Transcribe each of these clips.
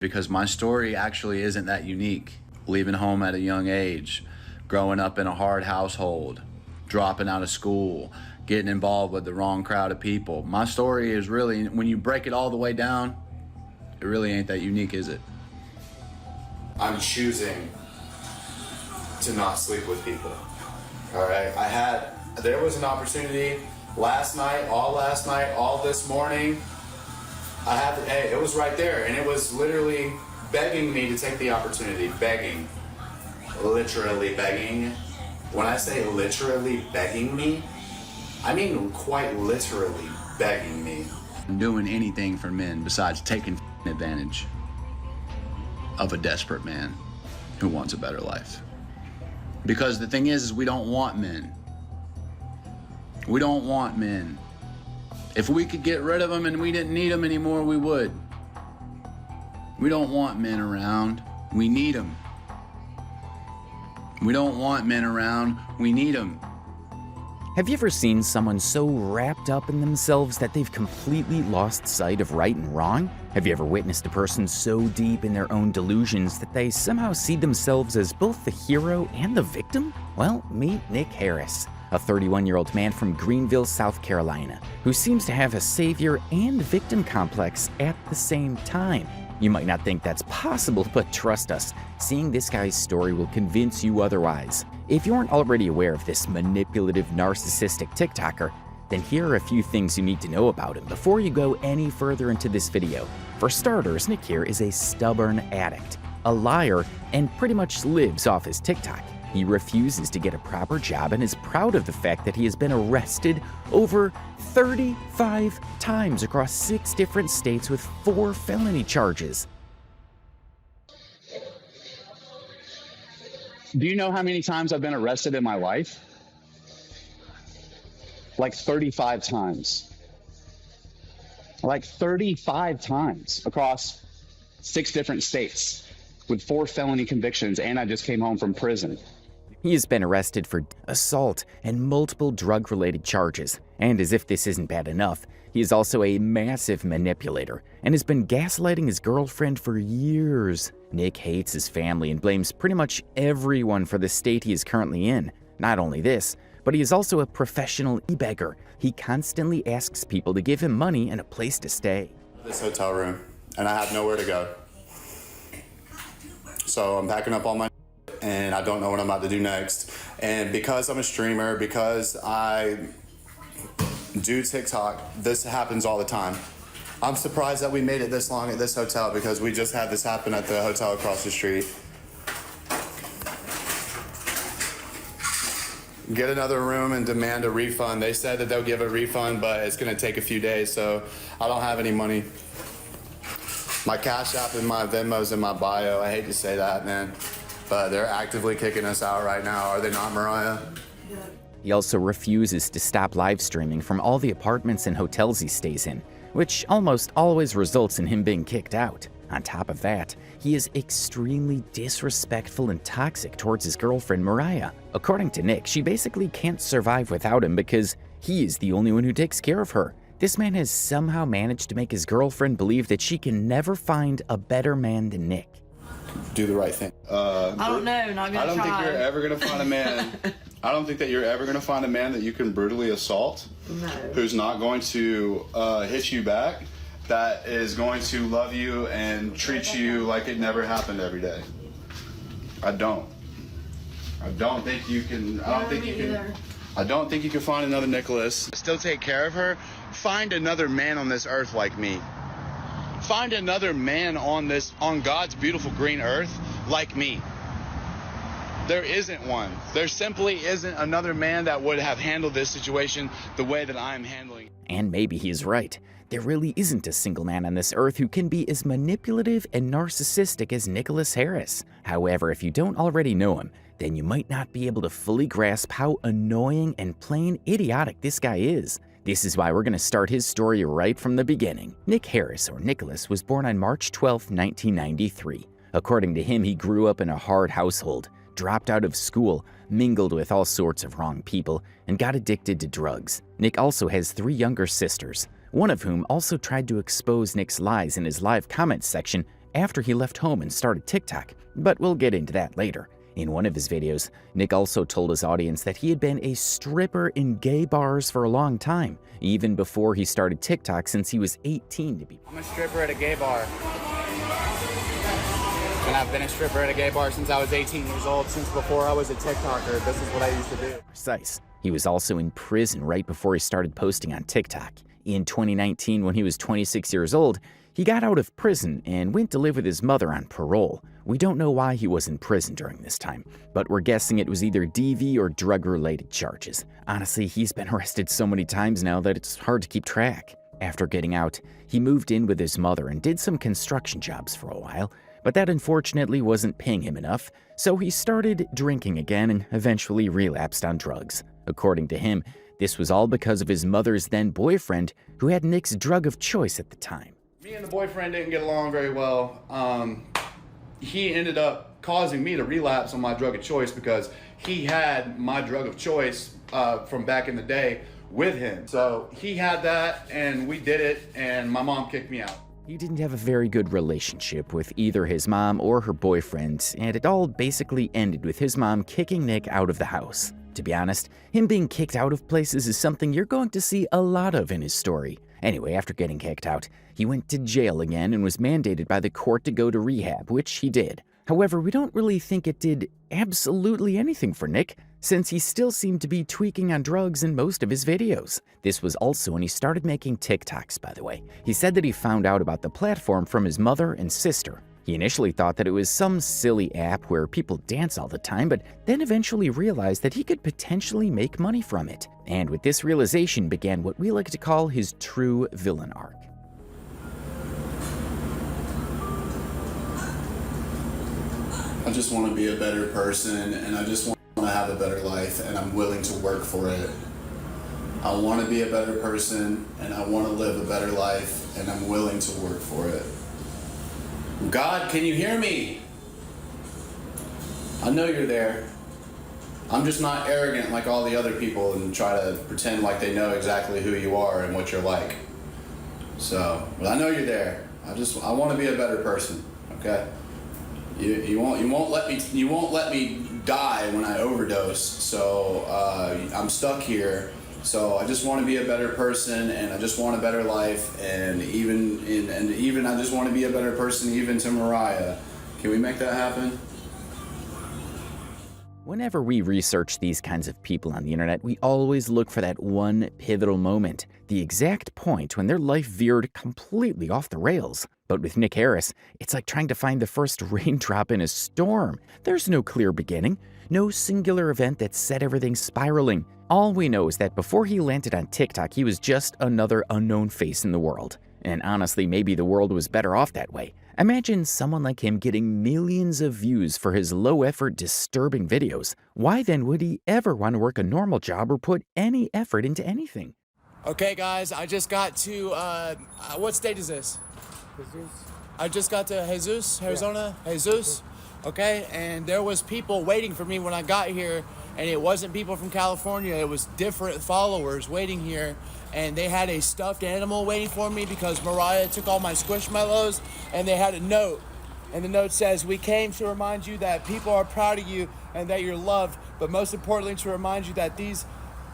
because my story actually isn't that unique. Leaving home at a young age, growing up in a hard household, dropping out of school, getting involved with the wrong crowd of people. My story is really, when you break it all the way down, it really ain't that unique, is it? I'm choosing to not sleep with people. All right, there was an opportunity last night, all this morning. It was right there, and it was literally begging me to take the opportunity, begging, literally begging. When I say literally begging me, I mean quite literally begging me. Doing anything for men besides taking advantage of a desperate man who wants a better life. Because the thing is we don't want men. We don't want men. If we could get rid of them and we didn't need them anymore, we would. We don't want men around. We need them. We don't want men around. We need them. Have you ever seen someone so wrapped up in themselves that they've completely lost sight of right and wrong? Have you ever witnessed a person so deep in their own delusions that they somehow see themselves as both the hero and the victim? Well, meet Nick Harris, a 31-year-old man from Greenville, South Carolina, who seems to have a savior and victim complex at the same time. You might not think that's possible, but trust us, seeing this guy's story will convince you otherwise. If you aren't already aware of this manipulative, narcissistic TikToker, then here are a few things you need to know about him before you go any further into this video. For starters, Nick here is a stubborn addict, a liar, and pretty much lives off his TikTok. He refuses to get a proper job and is proud of the fact that he has been arrested over 35 times across 6 different states with 4 felony charges. Do you know how many times I've been arrested in my life? Like 35 times. Like 35 times across 6 different states with 4 felony convictions, and I just came home from prison. He has been arrested for assault and multiple drug-related charges. And as if this isn't bad enough, he is also a massive manipulator and has been gaslighting his girlfriend for years. Nick hates his family and blames pretty much everyone for the state he is currently in. Not only this, but he is also a professional e-beggar. He constantly asks people to give him money and a place to stay. This hotel room, and I have nowhere to go. So I'm packing up all my and I don't know what I'm about to do next. And because I'm a streamer, because I do TikTok, this happens all the time. I'm surprised that we made it this long at this hotel because we just had this happen at the hotel across the street. Get another room and demand a refund. They said that they'll give a refund, but it's gonna take a few days, so I don't have any money. My Cash App and my Venmo's in my bio. I hate to say that, man, but they're actively kicking us out right now. Are they not, Mariah? He also refuses to stop live streaming from all the apartments and hotels he stays in, which almost always results in him being kicked out. On top of that, he is extremely disrespectful and toxic towards his girlfriend, Mariah. According to Nick, she basically can't survive without him because he is the only one who takes care of her. This man has somehow managed to make his girlfriend believe that she can never find a better man than Nick. Do the right thing. I don't know, not gonna try. Think you're ever gonna find a man. I don't think that you're ever gonna find a man that you can brutally assault. No. Who's not going to hit you back, that is going to love you and treat you like it never happened every day. I don't think you can. I don't think you can find another Nicholas. Still take care of her. Find another man on this earth like me. Find another man on God's beautiful green earth like me. There isn't one. There simply isn't another man that would have handled this situation the way that I'm handling it. And maybe he is right. There really isn't a single man on this earth who can be as manipulative and narcissistic as Nicholas Harris. However, if you don't already know him, then you might not be able to fully grasp how annoying and plain idiotic this guy is. This is why we're going to start his story right from the beginning. Nick Harris, or Nicholas, was born on March 12, 1993. According to him, he grew up in a hard household, dropped out of school, mingled with all sorts of wrong people, and got addicted to drugs. Nick also has 3 younger sisters, one of whom also tried to expose Nick's lies in his live comments section after he left home and started TikTok, but we'll get into that later. In one of his videos, Nick also told his audience that he had been a stripper in gay bars for a long time, even before he started TikTok since he was 18 to be. I'm a stripper at a gay bar. And I've been a stripper at a gay bar since I was 18 years old, since before I was a TikToker. This is what I used to do. Precise. He was also in prison right before he started posting on TikTok. In 2019, when he was 26 years old, he got out of prison and went to live with his mother on parole. We don't know why he was in prison during this time, but we're guessing it was either DV or drug-related charges. Honestly, he's been arrested so many times now that it's hard to keep track. After getting out, he moved in with his mother and did some construction jobs for a while, but that unfortunately wasn't paying him enough, so he started drinking again and eventually relapsed on drugs. According to him, this was all because of his mother's then boyfriend, who had Nick's drug of choice at the time. Me and the boyfriend didn't get along very well. He ended up causing me to relapse on my drug of choice because he had my drug of choice from back in the day with him. So he had that and we did it, and my mom kicked me out. He didn't have a very good relationship with either his mom or her boyfriend, and it all basically ended with his mom kicking Nick out of the house. To be honest, him being kicked out of places is something you're going to see a lot of in his story. Anyway, after getting kicked out, he went to jail again and was mandated by the court to go to rehab, which he did. However, we don't really think it did absolutely anything for Nick, since he still seemed to be tweaking on drugs in most of his videos. This was also when he started making TikToks, by the way. He said that he found out about the platform from his mother and sister. He initially thought that it was some silly app where people dance all the time, but then eventually realized that he could potentially make money from it. And with this realization began what we like to call his true villain arc. I just want to be a better person, and I just want to have a better life, and I'm willing to work for it. I want to be a better person, and I want to live a better life, and I'm willing to work for it. God, can you hear me? I know you're there. I'm just not arrogant like all the other people and try to pretend like they know exactly who you are and what you're like. So, but I know you're there. I want to be a better person, okay? You won't let me die when I overdose. So I'm stuck here. So I just want to be a better person, and I just want a better life, and even I just want to be a better person even to Mariah. Can we make that happen? Whenever we research these kinds of people on the internet, we always look for that one pivotal moment, the exact point when their life veered completely off the rails. But with Nick Harris, it's like trying to find the first raindrop in a storm. There's no clear beginning, no singular event that set everything spiraling. All we know is that before he landed on TikTok, he was just another unknown face in the world. And honestly, maybe the world was better off that way. Imagine someone like him getting millions of views for his low-effort, disturbing videos. Why then would he ever want to work a normal job or put any effort into anything? Okay, guys, I just got to, what state is this? Jesus. I just got to Jesus, Arizona, yeah. Jesus, okay? And there was people waiting for me when I got here, and it wasn't people from California, it was different followers waiting here, and they had a stuffed animal waiting for me because Mariah took all my squishmallows, and they had a note, and the note says, "We came to remind you that people are proud of you and that you're loved, but most importantly to remind you that these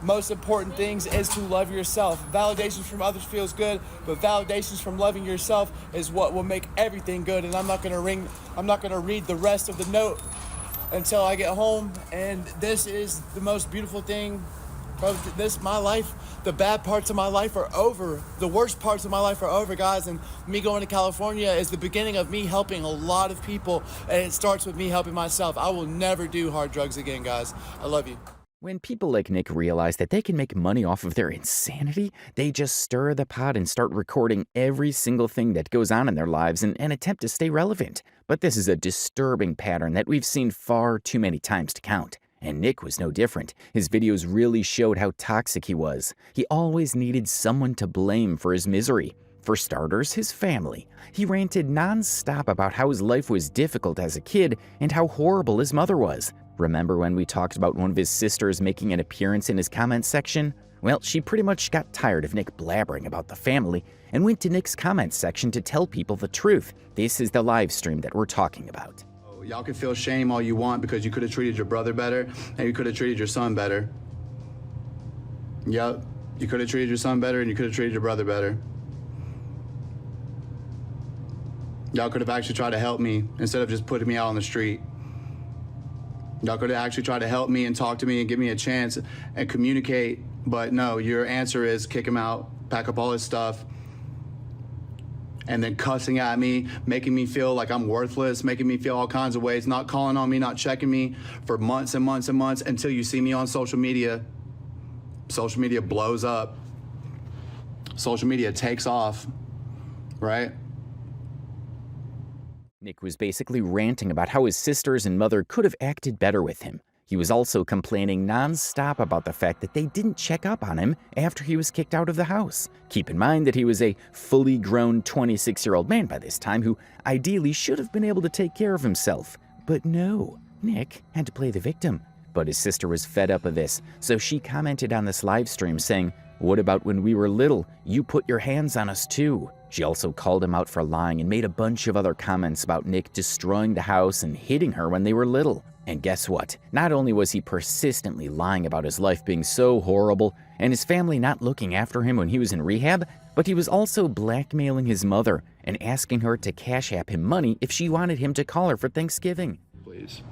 most important things is to love yourself. Validations from others feels good, but validations from loving yourself is what will make everything good." And I'm not gonna read the rest of the note until I get home. And this is the most beautiful thing of my life. The bad parts of my life are over. The worst parts of my life are over, guys. And me going to California is the beginning of me helping a lot of people. And it starts with me helping myself. I will never do hard drugs again, guys. I love you. When people like Nick realize that they can make money off of their insanity, they just stir the pot and start recording every single thing that goes on in their lives in an attempt to stay relevant. But this is a disturbing pattern that we've seen far too many times to count. And Nick was no different. His videos really showed how toxic he was. He always needed someone to blame for his misery. For starters, his family. He ranted non-stop about how his life was difficult as a kid and how horrible his mother was. Remember when we talked about one of his sisters making an appearance in his comment section? Well, she pretty much got tired of Nick blabbering about the family and went to Nick's comments section to tell people the truth. This is the live stream that we're talking about. Y'all can feel shame all you want because you could have treated your brother better and you could have treated your son better. Yep, you could have treated your son better and you could have treated your brother better. Y'all could have actually tried to help me instead of just putting me out on the street. Y'all could have actually tried to help me and talk to me and give me a chance and communicate, but no, your answer is kick him out, pack up all his stuff, and then cussing at me, making me feel like I'm worthless, making me feel all kinds of ways, not calling on me, not checking me for months and months and months until you see me on social media. Social media blows up. Social media takes off, right? Nick was basically ranting about how his sisters and mother could have acted better with him. He was also complaining non-stop about the fact that they didn't check up on him after he was kicked out of the house. Keep in mind that he was a fully grown 26-year-old man by this time who ideally should have been able to take care of himself. But no, Nick had to play the victim. But his sister was fed up of this, so she commented on this live stream saying, "What about when we were little? You put your hands on us too." She also called him out for lying and made a bunch of other comments about Nick destroying the house and hitting her when they were little. And guess what? Not only was he persistently lying about his life being so horrible and his family not looking after him when he was in rehab, but he was also blackmailing his mother and asking her to cash app him money if she wanted him to call her for Thanksgiving. Please.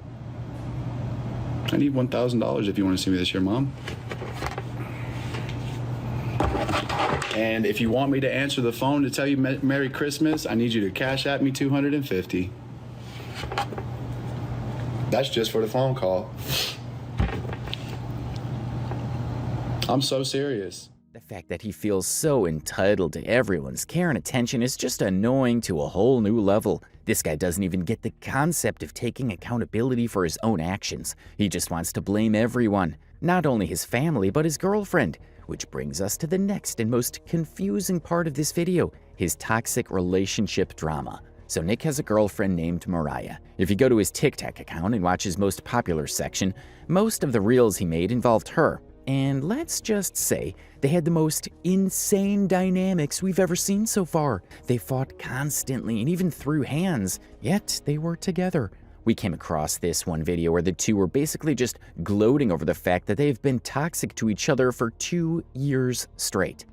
I need $1,000 if you want to see me this year, Mom. And if you want me to answer the phone to tell you Merry Christmas, I need you to cash app me $250. That's just for the phone call. I'm so serious. The fact that he feels so entitled to everyone's care and attention is just annoying to a whole new level. This guy doesn't even get the concept of taking accountability for his own actions. He just wants to blame everyone, not only his family, but his girlfriend. Which brings us to the next and most confusing part of this video, his toxic relationship drama. So Nick has a girlfriend named Mariah. If you go to his TikTok account and watch his most popular section, most of the reels he made involved her. And let's just say they had the most insane dynamics we've ever seen so far. They fought constantly and even threw hands, yet they were together. We came across this one video where the two were basically just gloating over the fact that they've been toxic to each other for 2 years straight.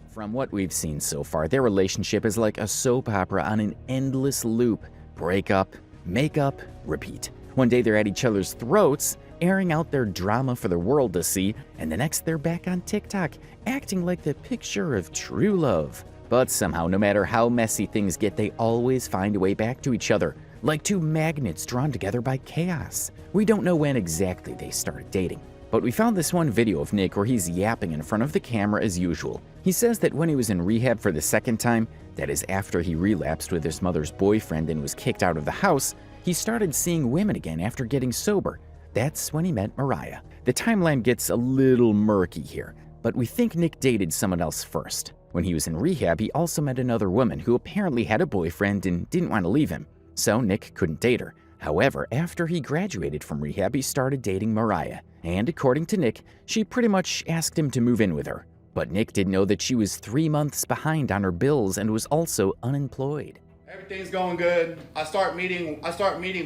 From what we've seen so far, their relationship is like a soap opera on an endless loop. Break up, make up, repeat. One day they're at each other's throats, airing out their drama for the world to see, and the next they're back on TikTok, acting like the picture of true love. But somehow, no matter how messy things get, they always find a way back to each other, like two magnets drawn together by chaos. We don't know when exactly they started dating, but we found this one video of Nick where he's yapping in front of the camera as usual. He says that when he was in rehab for the second time, that is after he relapsed with his mother's boyfriend and was kicked out of the house, he started seeing women again after getting sober. That's when he met Mariah. The timeline gets a little murky here, but we think Nick dated someone else first. When he was in rehab, he also met another woman who apparently had a boyfriend and didn't want to leave him, so Nick couldn't date her. However, after he graduated from rehab, he started dating Mariah, and according to Nick, she pretty much asked him to move in with her. But Nick didn't know that she was 3 months behind on her bills and was also unemployed. Everything's going good. I start meeting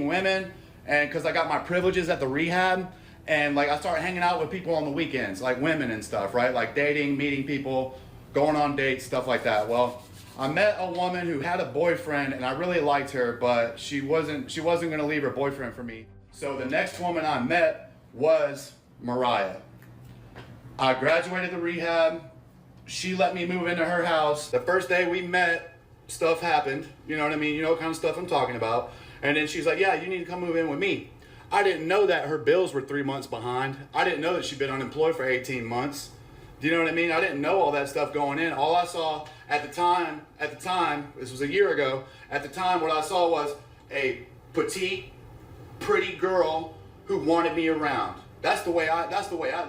women, and because I got my privileges at the rehab, and like I start hanging out with people on the weekends, like women and stuff, right? Like dating, meeting people, going on dates, stuff like that. Well, I met a woman who had a boyfriend, and I really liked her, but she wasn't gonna leave her boyfriend for me. So the next woman I met was Mariah. I graduated the rehab. She let me move into her house. The first day we met, stuff happened. You know what I mean? You know what kind of stuff I'm talking about. And then she's like, yeah, you need to come move in with me. I didn't know that her bills were 3 months behind. I didn't know that she'd been unemployed for 18 months. Do you know what I mean? I didn't know all that stuff going in. All I saw at the time, this was a year ago, at the time what I saw was a petite, pretty girl who wanted me around. That's the way I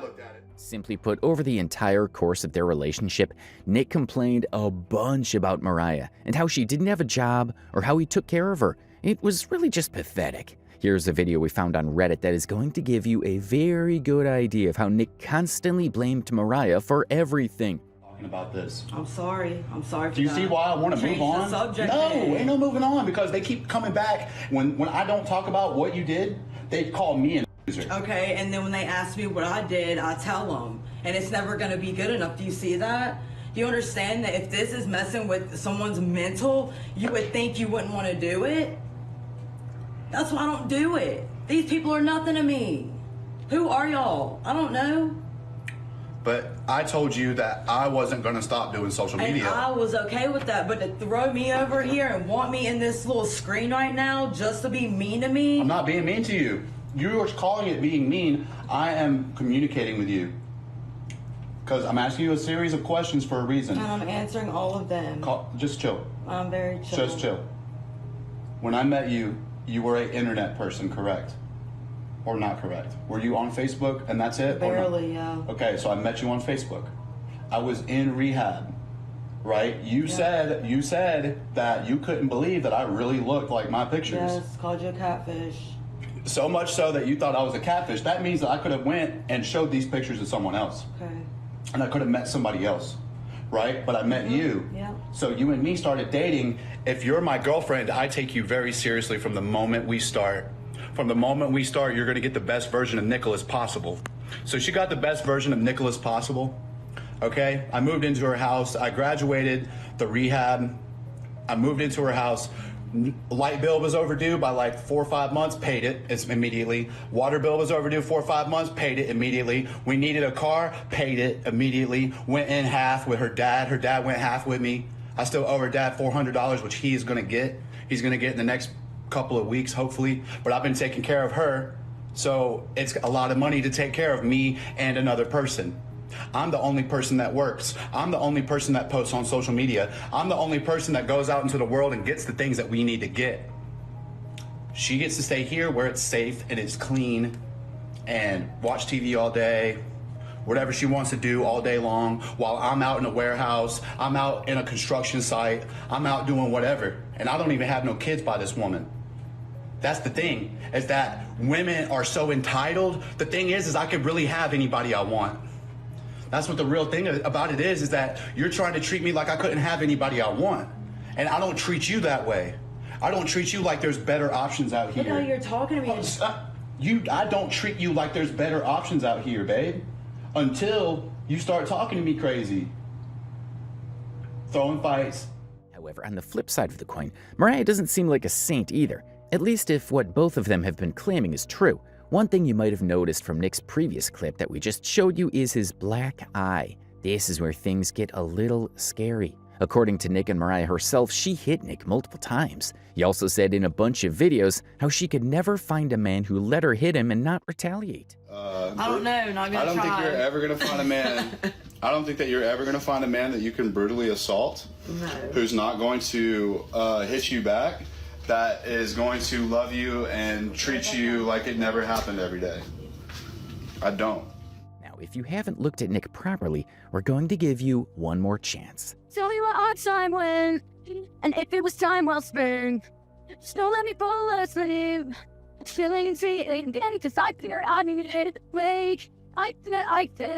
looked at it. Simply put, over the entire course of their relationship, Nick complained a bunch about Mariah and how she didn't have a job or how he took care of her. It was really just pathetic. Here's a video we found on Reddit that is going to give you a very good idea of how Nick constantly blamed Mariah for everything. Talking about this. I'm sorry. I'm sorry for Do you that. see why I want to move Change the on? subject, No, then. ain't no moving on because they keep coming back. When I don't talk about what you did, they call me an loser. Okay, and then when they ask me what I did, I tell them. And it's never going to be good enough. Do you see that? Do you understand that if this is messing with someone's mental, you would think you wouldn't want to do it? That's why I don't do it. These people are nothing to me. Who are y'all? I don't know. But I told you that I wasn't going to stop doing social And media. I was okay with that, but to throw me over here and want me in this little screen right now just to be mean to me? I'm not being mean to you. You are calling it being mean. I am communicating with you. Because I'm asking you a series of questions for a reason. And I'm answering all of them. Just chill. I'm very chill. Just chill. When I met you, you were an internet person, correct? Or not correct? Were you on Facebook and that's it? or not? Barely, yeah. Okay, so I met you on Facebook. I was in rehab, right? You said that you couldn't believe that I really looked like my pictures. Yes, called you a catfish. So much so that you thought I was a catfish. That means that I could have went and showed these pictures to someone else. Okay. And I could have met somebody else, right? But I met you. Yeah. So you and me started dating. If you're my girlfriend, I take you very seriously from the moment we start. From the moment we start, you're going to get the best version of Nicholas possible. So she got the best version of Nicholas possible. Okay? I moved into her house. I graduated the rehab. I moved into her house. Light bill was overdue by like 4 or 5 months, paid it immediately. Water bill was overdue 4 or 5 months, paid it immediately. We needed a car, paid it immediately. Went in half with her dad. Her dad went half with me. I still owe her dad $400, which he's gonna get. He's gonna get in the next couple of weeks, hopefully. But I've been taking care of her, so it's a lot of money to take care of me and another person. I'm the only person that works. I'm the only person that posts on social media. I'm the only person that goes out into the world and gets the things that we need to get. She gets to stay here where it's safe and it's clean and watch TV all day, whatever she wants to do all day long, while I'm out in a warehouse, I'm out in a construction site, I'm out doing whatever. And I don't even have no kids by this woman. That's the thing, is that women are so entitled. The thing is I could really have anybody I want. That's what the real thing about it is that you're trying to treat me like I couldn't have anybody I want. And I don't treat you that way. I don't treat you like there's better options out here. Look how you're talking to me. I don't treat you like there's better options out here, babe. Until you start talking to me crazy. Throwing fights. However, on the flip side of the coin, Mariah doesn't seem like a saint either. At least if what both of them have been claiming is true. One thing you might have noticed from Nick's previous clip that we just showed you is his black eye. This is where things get a little scary. According to Nick and Mariah herself, she hit Nick multiple times. He also said in a bunch of videos how she could never find a man who let her hit him and not retaliate. I don't know, not gonna I don't try. think you're ever gonna find a man. I don't think that you're ever gonna find a man that you can brutally assault, No. who's not going to hit you back, that is going to love you and treat you like it never happened every day. I don't. Now, if you haven't looked at Nick properly, we're going to give you one more chance. Tell me what our time went, and if it was time well spent. Just don't let me fall asleep. Feeling again, cause I figure I needed a break. I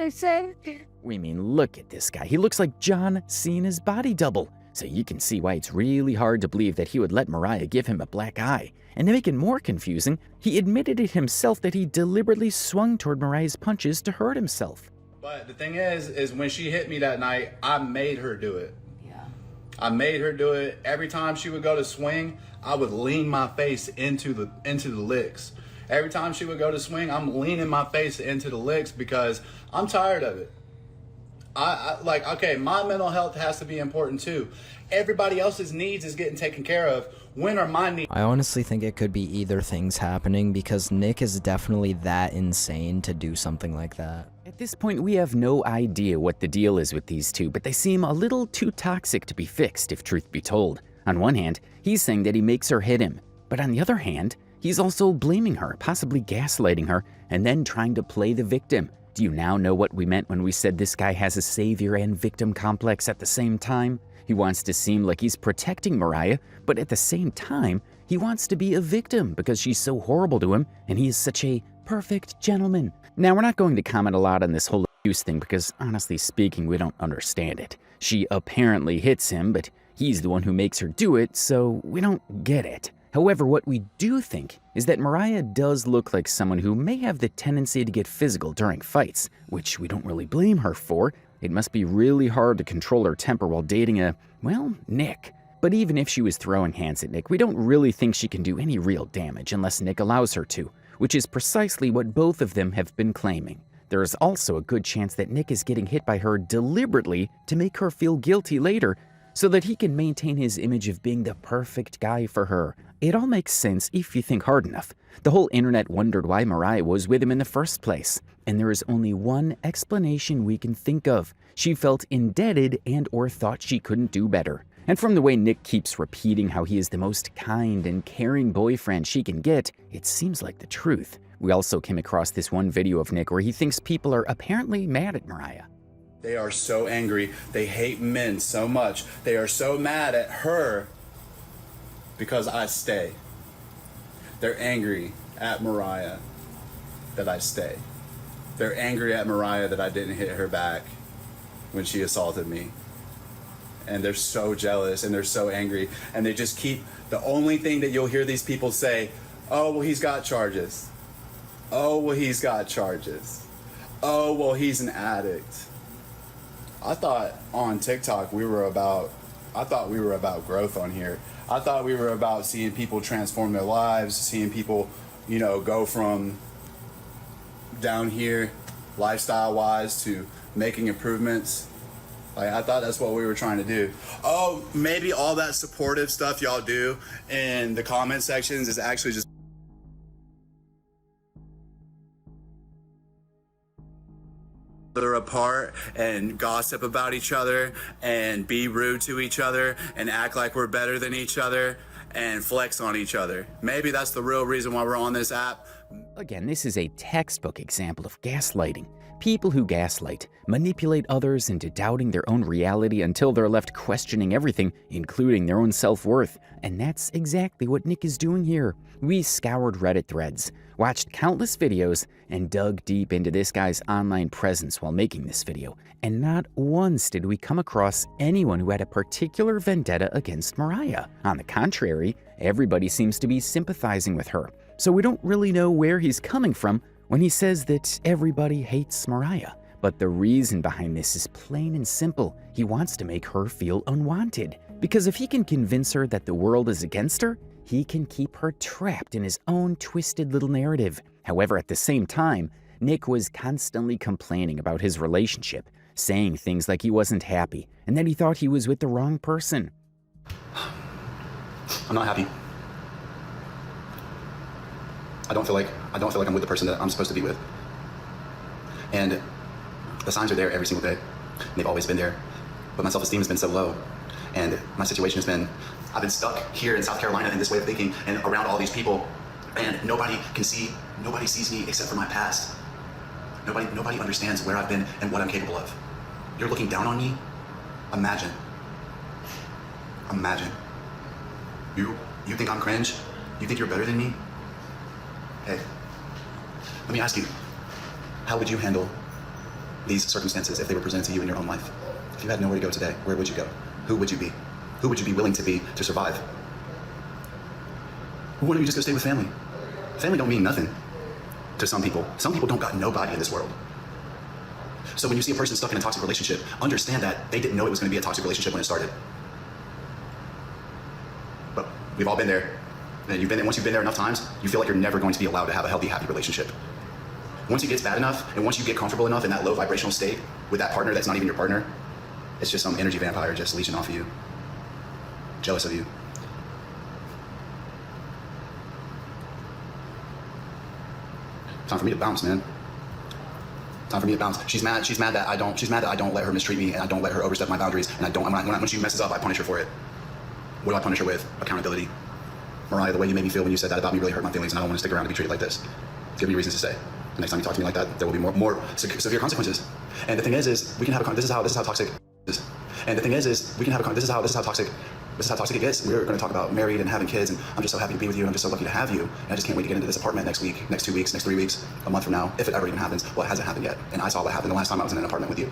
say. We mean, look at this guy. He looks like John Cena's body double. So you can see why it's really hard to believe that he would let Mariah give him a black eye. And to make it more confusing, he admitted it himself that he deliberately swung toward Mariah's punches to hurt himself. But the thing is when she hit me that night, I made her do it. Yeah. I made her do it. Every time she would go to swing, I would lean my face into the licks. Every time she would go to swing, I'm leaning my face into the licks because I'm tired of it. I like, okay, my mental health has to be important too. Everybody else's needs is getting taken care of. When are my needs? I honestly think it could be either things happening because Nick is definitely that insane to do something like that. At this point, we have no idea what the deal is with these two, but they seem a little too toxic to be fixed, if truth be told. On one hand, he's saying that he makes her hit him, but on the other hand, he's also blaming her, possibly gaslighting her, and then trying to play the victim. Do you now know what we meant when we said this guy has a savior and victim complex at the same time? He wants to seem like he's protecting Mariah, but at the same time, he wants to be a victim because she's so horrible to him and he is such a perfect gentleman. Now, we're not going to comment a lot on this whole abuse thing because, honestly speaking, we don't understand it. She apparently hits him, but he's the one who makes her do it, so we don't get it. However, what we do think is that Mariah does look like someone who may have the tendency to get physical during fights, which we don't really blame her for. It must be really hard to control her temper while dating Nick. But even if she was throwing hands at Nick, we don't really think she can do any real damage unless Nick allows her to, which is precisely what both of them have been claiming. There is also a good chance that Nick is getting hit by her deliberately to make her feel guilty later, so that he can maintain his image of being the perfect guy for her. It all makes sense if you think hard enough. The whole internet wondered why Mariah was with him in the first place, and there is only one explanation we can think of. She felt indebted and or thought she couldn't do better. And from the way Nick keeps repeating how he is the most kind and caring boyfriend she can get, it seems like the truth. We also came across this one video of Nick where he thinks people are apparently mad at Mariah. They are so angry. They hate men so much. They are so mad at her because I stay. They're angry at Mariah that I stay. They're angry at Mariah that I didn't hit her back when she assaulted me. And they're so jealous and they're so angry. And they just keep, the only thing that you'll hear these people say, oh, well, he's got charges. Oh, well, he's got charges. Oh, well, he's an addict. I thought on TikTok we were about growth on here. I thought we were about seeing people transform their lives, seeing people, go from down here lifestyle-wise to making improvements. Like, I thought that's what we were trying to do. Oh, maybe all that supportive stuff y'all do in the comment sections is actually just they're apart and gossip about each other and be rude to each other and act like we're better than each other and flex on each other. Maybe that's the real reason why we're on this app. Again, this is a textbook example of gaslighting. People who gaslight manipulate others into doubting their own reality until they're left questioning everything, including their own self-worth. And that's exactly what Nick is doing here. We scoured Reddit threads, watched countless videos, and dug deep into this guy's online presence while making this video. And not once did we come across anyone who had a particular vendetta against Mariah. On the contrary, everybody seems to be sympathizing with her. So we don't really know where he's coming from when he says that everybody hates Mariah. But the reason behind this is plain and simple. He wants to make her feel unwanted. Because if he can convince her that the world is against her, he can keep her trapped in his own twisted little narrative. However, at the same time, Nick was constantly complaining about his relationship, saying things like he wasn't happy and that he thought he was with the wrong person. I'm not happy. I don't feel like I'm with the person that I'm supposed to be with. And the signs are there every single day. They've always been there. But my self-esteem has been so low. And my situation has been, I've been stuck here in South Carolina in this way of thinking and around all these people. And nobody sees me except for my past. Nobody understands where I've been and what I'm capable of. You're looking down on me? Imagine. You think I'm cringe? You think you're better than me? Hey, let me ask you, how would you handle these circumstances if they were presented to you in your own life? If you had nowhere to go today, where would you go? Who would you be? Who would you be willing to be to survive? Why don't you just go stay with family? Family don't mean nothing to some people. Some people don't got nobody in this world. So when you see a person stuck in a toxic relationship, understand that they didn't know it was going to be a toxic relationship when it started. But we've all been there. And once you've been there enough times, you feel like you're never going to be allowed to have a healthy, happy relationship. Once it gets bad enough, and once you get comfortable enough in that low vibrational state with that partner that's not even your partner, it's just some energy vampire just leeching off of you, jealous of you. Time for me to bounce, man. Time for me to bounce. She's mad that I don't let her mistreat me and I don't let her overstep my boundaries, and when she messes up, I punish her for it. What do I punish her with? Accountability. Mariah, the way you made me feel when you said that about me really hurt my feelings, and I don't want to stick around to be treated like this. Give me reasons to stay. the next time you talk to me like that, there will be more severe consequences. And the thing is we can have this is how toxic it is. And the thing is we can have this is how toxic it gets. We're going to talk about married and having kids, and I'm just so happy to be with you. I'm just so lucky to have you. And I just can't wait to get into this apartment next week, next 2 weeks, next 3 weeks, a month from now, if it ever even happens. Well, it hasn't happened yet. And I saw what happened the last time I was in an apartment with you.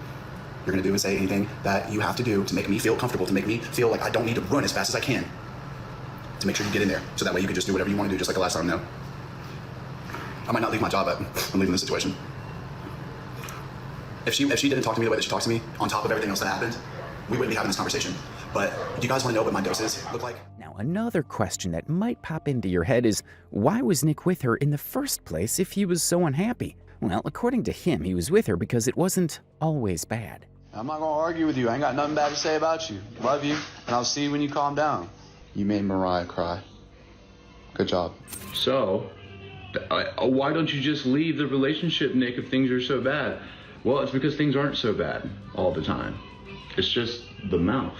You're going to do and say anything that you have to do to make me feel comfortable, to make me feel like I don't need to run as fast as I can, to make sure you get in there. So that way you can just do whatever you want to do, just like the last time, no? I might not leave my job, but I'm leaving this situation. If she didn't talk to me the way that she talks to me, on top of everything else that happened, we wouldn't be having this conversation. But do you guys want to know what my doses look like? Now, another question that might pop into your head is, why was Nick with her in the first place if he was so unhappy? Well, according to him, he was with her because it wasn't always bad. I'm not gonna argue with you. I ain't got nothing bad to say about you. Love you, and I'll see you when you calm down. You made Mariah cry. Good job. So, why don't you just leave the relationship, Nick, if things are so bad? Well, it's because things aren't so bad all the time. It's just the mouth.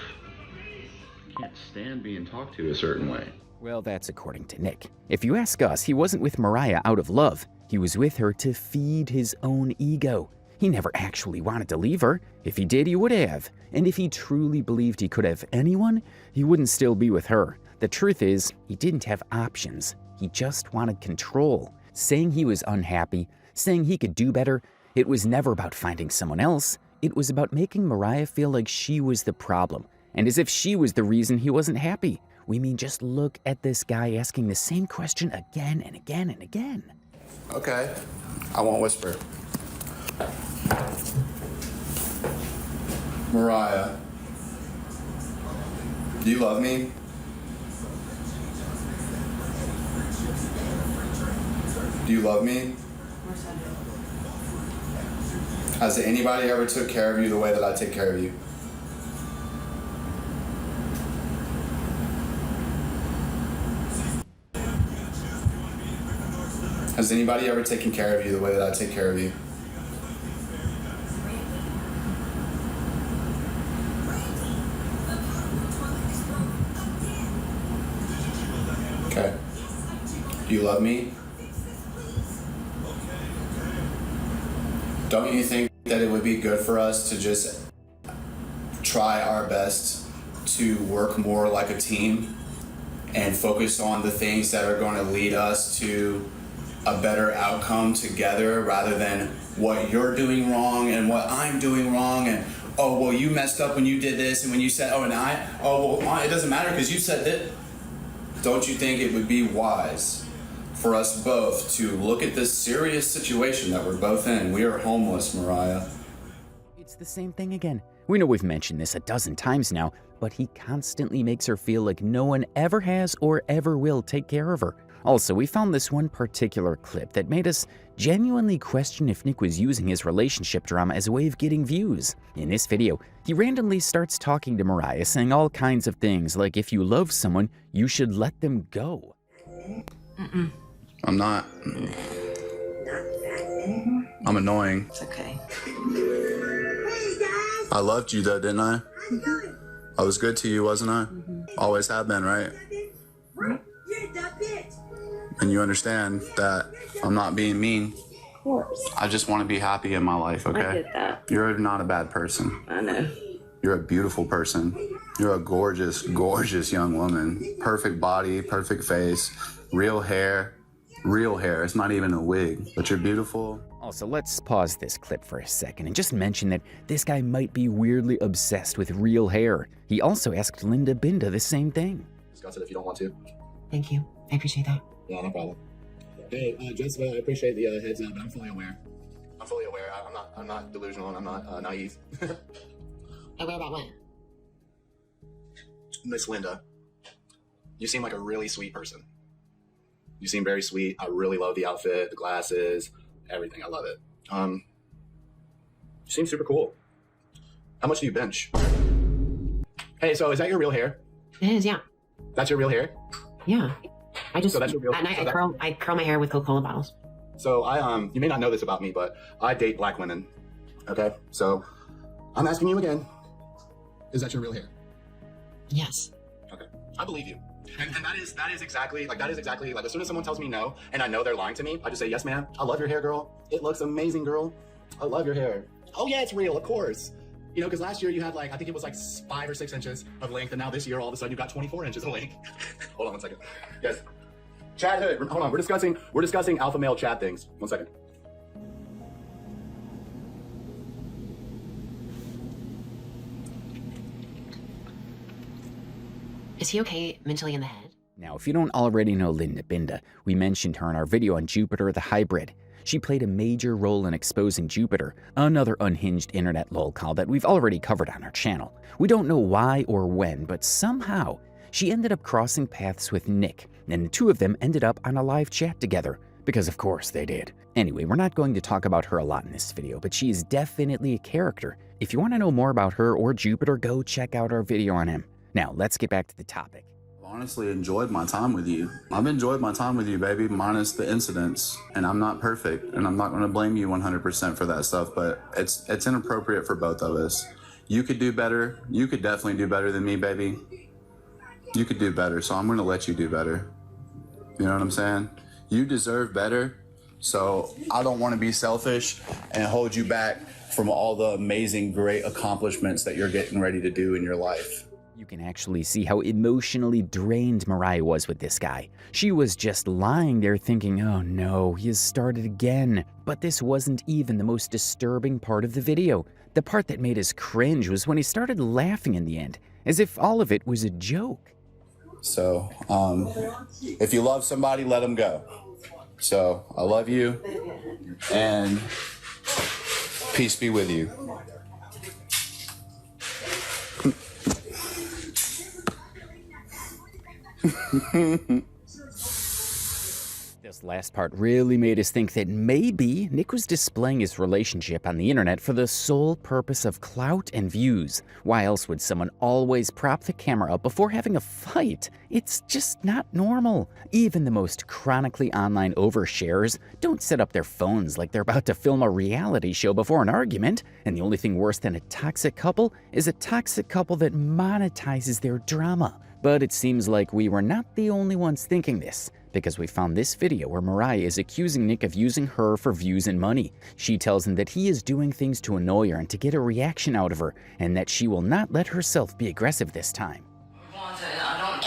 I can't stand being talked to a certain way. Well, that's according to Nick. If you ask us, he wasn't with Mariah out of love. He was with her to feed his own ego. He never actually wanted to leave her. If he did, he would have. And if he truly believed he could have anyone, he wouldn't still be with her. The truth is, he didn't have options. He just wanted control. Saying he was unhappy, saying he could do better, it was never about finding someone else. It was about making Mariah feel like she was the problem, and as if she was the reason he wasn't happy. We mean, just look at this guy asking the same question again and again and again. Okay, I won't whisper. Mariah, do you love me? Do you love me? Has anybody ever took care of you the way that I take care of you? Has anybody ever taken care of you the way that I take care of you? Okay. Do you love me? Don't you think that it would be good for us to just try our best to work more like a team and focus on the things that are going to lead us to a better outcome together, rather than what you're doing wrong and what I'm doing wrong, and oh, well, you messed up when you did this, and when you said, oh, and it doesn't matter because you said that. Don't you think it would be wise for us both to look at this serious situation that we're both in? We are homeless, Mariah. It's the same thing again. We know we've mentioned this a dozen times now, but he constantly makes her feel like no one ever has or ever will take care of her. Also, we found this one particular clip that made us genuinely question if Nick was using his relationship drama as a way of getting views. In this video, he randomly starts talking to Mariah, saying all kinds of things like if you love someone, you should let them go. I'm not. I'm annoying. It's okay. I loved you though, didn't I? I was good to you, wasn't I? Always have been, right? And you understand that I'm not being mean. Of course. I just want to be happy in my life, okay? I get that. You're not a bad person. I know. You're a beautiful person. You're a gorgeous, gorgeous young woman. Perfect body, perfect face, real hair. Real hair. It's not even a wig, but you're beautiful. Also, let's pause this clip for a second and just mention that this guy might be weirdly obsessed with real hair. He also asked Linda Binda the same thing. Discuss it if you don't want to. Thank you. I appreciate that. Yeah, no problem. Hey, Jessica, I appreciate the heads up, but I'm fully aware. I'm not delusional, and I'm not naive. Aware about what? Miss Linda, you seem like a really sweet person. You seem very sweet. I really love the outfit, the glasses, everything. I love it. You seem super cool. How much do you bench? Hey, so is that your real hair? It is, yeah. That's your real hair? Yeah. I just, So that's your real- at night, so I curl my hair with Coca-Cola bottles. So you may not know this about me, but I date black women. Okay? So I'm asking you again, is that your real hair? Yes. Okay. I believe you. And that is exactly like as soon as someone tells me no and I know they're lying to me, I just say, yes, ma'am. I love your hair, girl. It looks amazing, girl. I love your hair. Oh yeah, it's real, of course. You know, because last year you had like, I think it was like 5 or 6 inches of length, and now this year all of a sudden you've got 24 inches of length. Hold on one second. Yes. Chad Hood, hold on, we're discussing alpha male Chad things. 1 second. Is he okay mentally in the head? Now, if you don't already know Linda Binda, we mentioned her in our video on Jupiter the Hybrid. She played a major role in exposing Jupiter, another unhinged internet lolcow that we've already covered on our channel. We don't know why or when, but somehow she ended up crossing paths with Nick, and the two of them ended up on a live chat together. Because of course they did. Anyway, we're not going to talk about her a lot in this video, but she is definitely a character. If you want to know more about her or Jupiter, go check out our video on him. Now, let's get back to the topic. Honestly enjoyed my time with you. I've enjoyed my time with you, baby, minus the incidents. And I'm not perfect, and I'm not going to blame you 100% for that stuff, but it's inappropriate for both of us. You could do better. You could definitely do better than me, baby. You could do better, so I'm going to let you do better. You know what I'm saying? You deserve better, so I don't want to be selfish and hold you back from all the amazing, great accomplishments that you're getting ready to do in your life. You can actually see how emotionally drained Mariah was with this guy. She was just lying there thinking, oh no, he has started again. But this wasn't even the most disturbing part of the video. The part that made us cringe was when he started laughing in the end, as if all of it was a joke. So, if you love somebody, let them go. So, I love you, and peace be with you. This last part really made us think that maybe Nick was displaying his relationship on the internet for the sole purpose of clout and views. Why else would someone always prop the camera up before having a fight? It's just not normal. Even the most chronically online oversharers don't set up their phones like they're about to film a reality show before an argument. And the only thing worse than a toxic couple is a toxic couple that monetizes their drama. But it seems like we were not the only ones thinking this, because we found this video where Mariah is accusing Nick of using her for views and money. She tells him that he is doing things to annoy her and to get a reaction out of her, and that she will not let herself be aggressive this time. All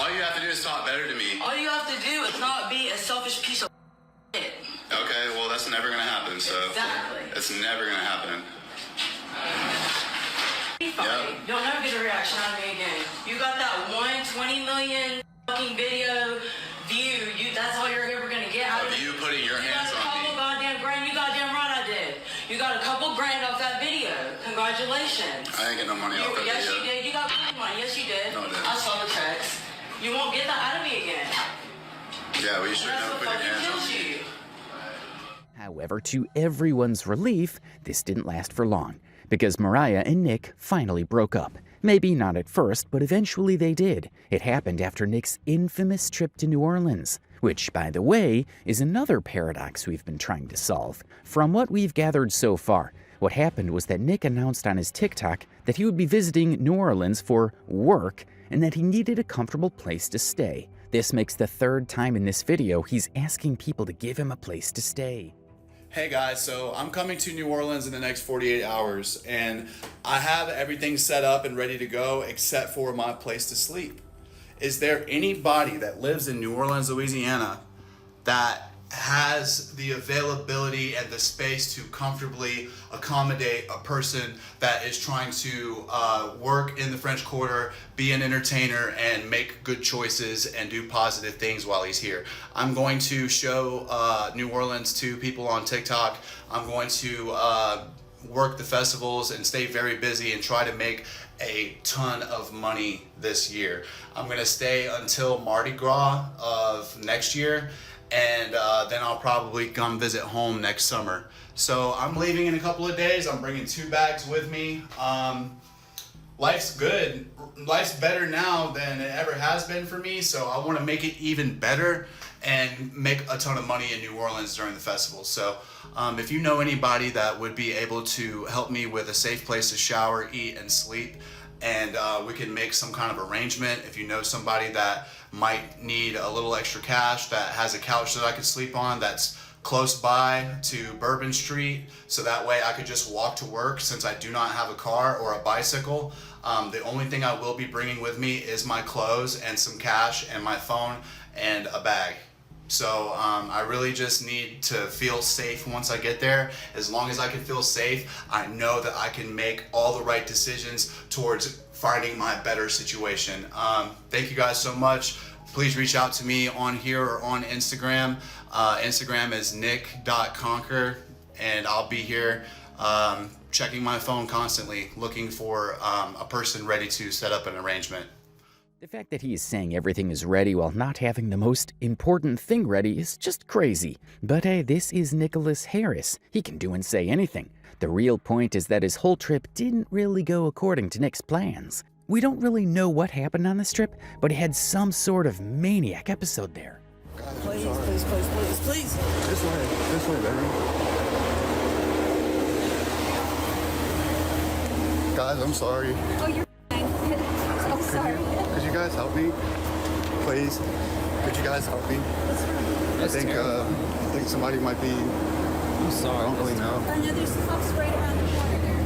you have to do is talk better to me. All you have to do is not be a selfish piece of shit. Okay, well, that's never gonna happen, so. Exactly. It's never gonna happen. Be fine. Yep. You'll never get a reaction out of me again. You got that 120 million fucking video view. That's all you're ever gonna get out of Of you putting your hands got a on couple me. goddamn grand. You goddamn right I did. You got a couple grand off that video. Congratulations. I ain't get no money off that Yes, video. you did. You got money. Yes, you did. No, I didn't. I saw the checks. You won't get that out of me again. Yeah, well, you should That's never what put your fucking hands on kills me. you. However, to everyone's relief, this didn't last for long, because Mariah and Nick finally broke up. Maybe not at first, but eventually they did. It happened after Nick's infamous trip to New Orleans, which, by the way, is another paradox we've been trying to solve. From what we've gathered so far, what happened was that Nick announced on his TikTok that he would be visiting New Orleans for work and that he needed a comfortable place to stay. This makes the third time in this video he's asking people to give him a place to stay. Hey guys, so I'm coming to New Orleans in the next 48 hours, and I have everything set up and ready to go except for my place to sleep. Is there anybody that lives in New Orleans, Louisiana, that has the availability and the space to comfortably accommodate a person that is trying to work in the French Quarter, be an entertainer, and make good choices and do positive things while he's here? I'm going to show New Orleans to people on TikTok. I'm going to work the festivals and stay very busy and try to make a ton of money this year. I'm gonna stay until Mardi Gras of next year, and then I'll probably come visit home next summer. So I'm leaving in a couple of days. I'm bringing 2 bags with me. Life's good. Life's better now than it ever has been for me, so I want to make it even better and make a ton of money in New Orleans during the festival. So if you know anybody that would be able to help me with a safe place to shower, eat, and sleep, and we can make some kind of arrangement. If you know somebody that might need a little extra cash, that has a couch that I could sleep on that's close by to Bourbon Street, so that way I could just walk to work since I do not have a car or a bicycle. The only thing I will be bringing with me is my clothes and some cash and my phone and a bag. So I really just need to feel safe once I get there. As long as I can feel safe, I know that I can make all the right decisions towards finding my better situation. Thank you guys so much. Please reach out to me on here or on Instagram. Instagram is nick.conquer, and I'll be here checking my phone constantly, looking for a person ready to set up an arrangement. The fact that he is saying everything is ready while not having the most important thing ready is just crazy. But hey, this is Nicholas Harris. He can do and say anything. The real point is that his whole trip didn't really go according to Nick's plans. We don't really know what happened on this trip, but he had some sort of maniac episode there. Please, please, please, please, please. This way, baby. Guys, I'm sorry. Oh, you're fine. I'm sorry. Could you guys help me? Please? Could you guys help me? I think somebody might be... I'm sorry. I don't really know. I know there's cops right around the corner there.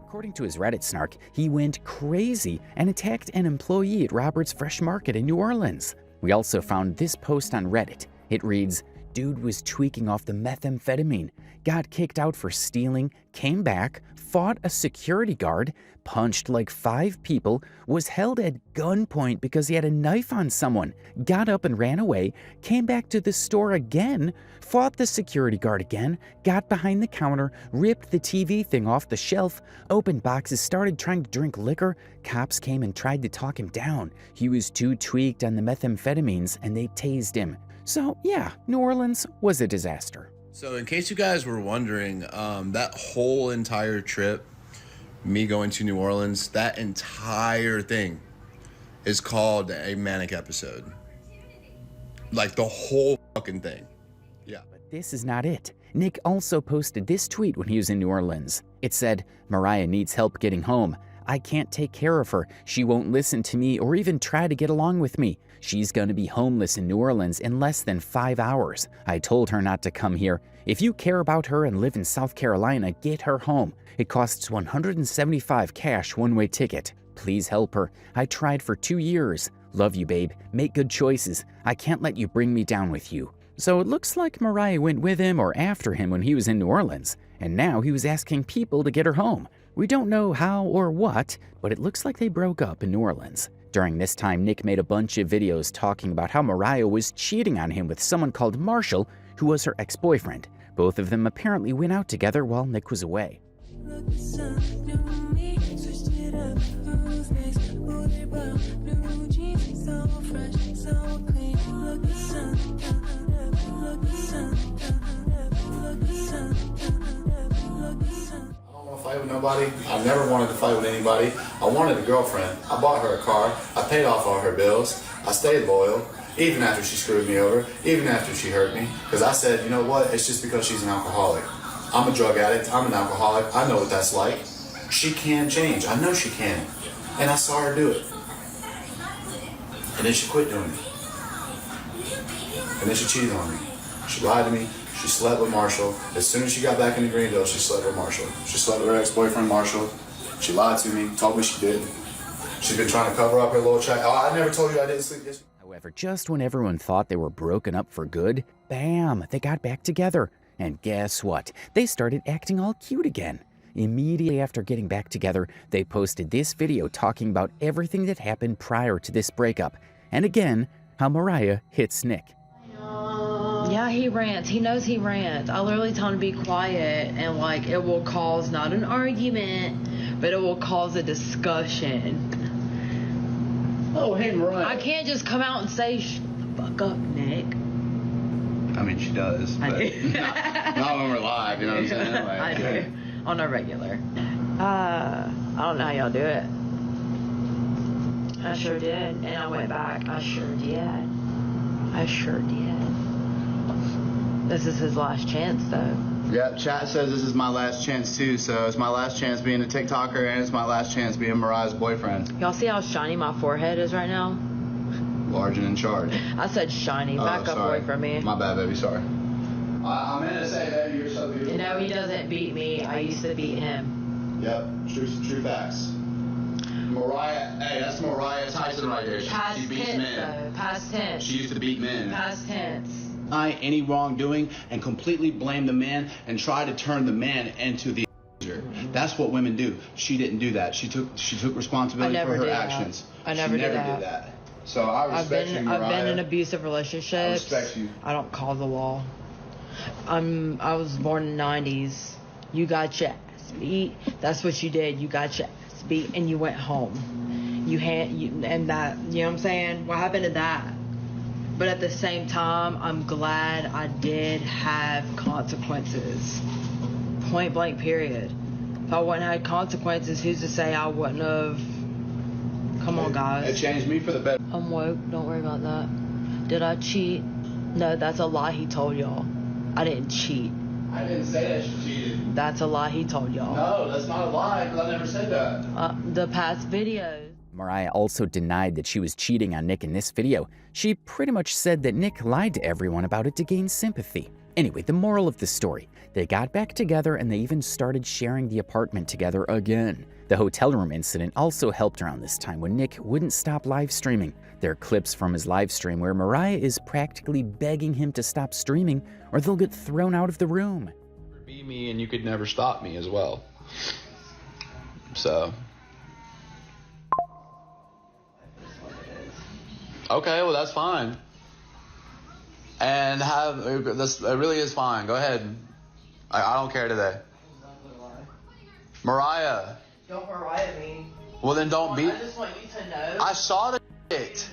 According to his Reddit snark, he went crazy and attacked an employee at Robert's Fresh Market in New Orleans. We also found this post on Reddit. It reads, "Dude was tweaking off the methamphetamine, got kicked out for stealing, came back, fought a security guard, punched like 5 people, was held at gunpoint because he had a knife on someone, got up and ran away, came back to the store again, fought the security guard again, got behind the counter, ripped the TV thing off the shelf, opened boxes, started trying to drink liquor. Cops came and tried to talk him down. He was too tweaked on the methamphetamines and they tased him." So yeah, New Orleans was a disaster. So in case you guys were wondering, that whole entire trip, me going to New Orleans, that entire thing is called a manic episode. Like the whole fucking thing. Yeah. But this is not it. Nick also posted this tweet when he was in New Orleans. It said, "Mariah needs help getting home. I can't take care of her. She won't listen to me or even try to get along with me. She's gonna be homeless in New Orleans in less than 5 hours. I told her not to come here. If you care about her and live in South Carolina, get her home. It costs $175 cash one-way ticket. Please help her. I tried for 2 years. Love you, babe. Make good choices. I can't let you bring me down with you." So it looks like Mariah went with him or after him when he was in New Orleans, and now he was asking people to get her home. We don't know how or what, but it looks like they broke up in New Orleans. During this time, Nick made a bunch of videos talking about how Mariah was cheating on him with someone called Marshall, who was her ex-boyfriend. Both of them apparently went out together while Nick was away. Fight with nobody. I never wanted to fight with anybody. I wanted a girlfriend. I bought her a car. I paid off all her bills. I stayed loyal, even after she screwed me over, even after she hurt me. Because I said, you know what? It's just because she's an alcoholic. I'm a drug addict. I'm an alcoholic. I know what that's like. She can change. I know she can. And I saw her do it. And then she quit doing it. And then she cheated on me. She lied to me. She slept with Marshall. As soon as she got back into Greenville, she slept with Marshall. She slept with her ex-boyfriend, Marshall. She lied to me, told me she didn't. She's been trying to cover up her little track. Oh, I never told you I didn't sleep yesterday. However, just when everyone thought they were broken up for good, bam, they got back together. And guess what? They started acting all cute again. Immediately after getting back together, they posted this video talking about everything that happened prior to this breakup. And again, how Mariah hits Nick. Yeah, he rants. He knows he rants. I literally tell him to be quiet, and like it will cause not an argument, but it will cause a discussion. Oh, hey, Mariah. I can't just come out and say, "Shut the fuck up, Nick." I mean, she does, but not when we're live, you know what I'm saying? Like, I do. On a regular. I don't know how y'all do it. I sure did, and I went back. I sure did. I sure did. This is his last chance, though. Yep, chat says this is my last chance too, so it's my last chance being a TikToker and it's my last chance being Mariah's boyfriend. Y'all see how shiny my forehead is right now? Large and in charge. I said shiny. Back up away from me. My bad, baby, sorry. I meant to say that you're so beautiful. You know, he doesn't beat me. I used to beat him. Yep, true facts. Mariah, hey, that's Mariah Tyson right there. Past She beats tense, men. though. Past tense. She used to beat men. Past tense. Deny any wrongdoing and completely blame the man and try to turn the man into the abuser. That's what women do. She didn't do that. She took responsibility for her actions. I never did did that. that. So I respect you, Mariah. I've been in abusive relationships. I respect you. I don't call the wall. I was born in the 90s. You got your ass beat. That's what you did. You got your ass beat and you went home. And that, you know what I'm saying? What happened to that? But at the same time, I'm glad I did have consequences. Point blank, period. If I wouldn't have had consequences, who's to say I wouldn't have? Come on, guys. It changed me for the better. I'm woke. Don't worry about that. Did I cheat? No, that's a lie he told y'all. I didn't cheat. I didn't say that she cheated. That's a lie he told y'all. No, that's not a lie, because I never said that. The past videos. Mariah also denied that she was cheating on Nick in this video. She pretty much said that Nick lied to everyone about it to gain sympathy. Anyway, the moral of the story, they got back together and they even started sharing the apartment together again. The hotel room incident also helped around this time when Nick wouldn't stop live streaming. There are clips from his live stream where Mariah is practically begging him to stop streaming or they'll get thrown out of the room. Be me and you could never stop me as well. So. Okay, well that's fine. And it really is fine. Go ahead. I don't care today. Mariah. Don't Mariah me. Well then don't be. I just want you to know. I saw the shit.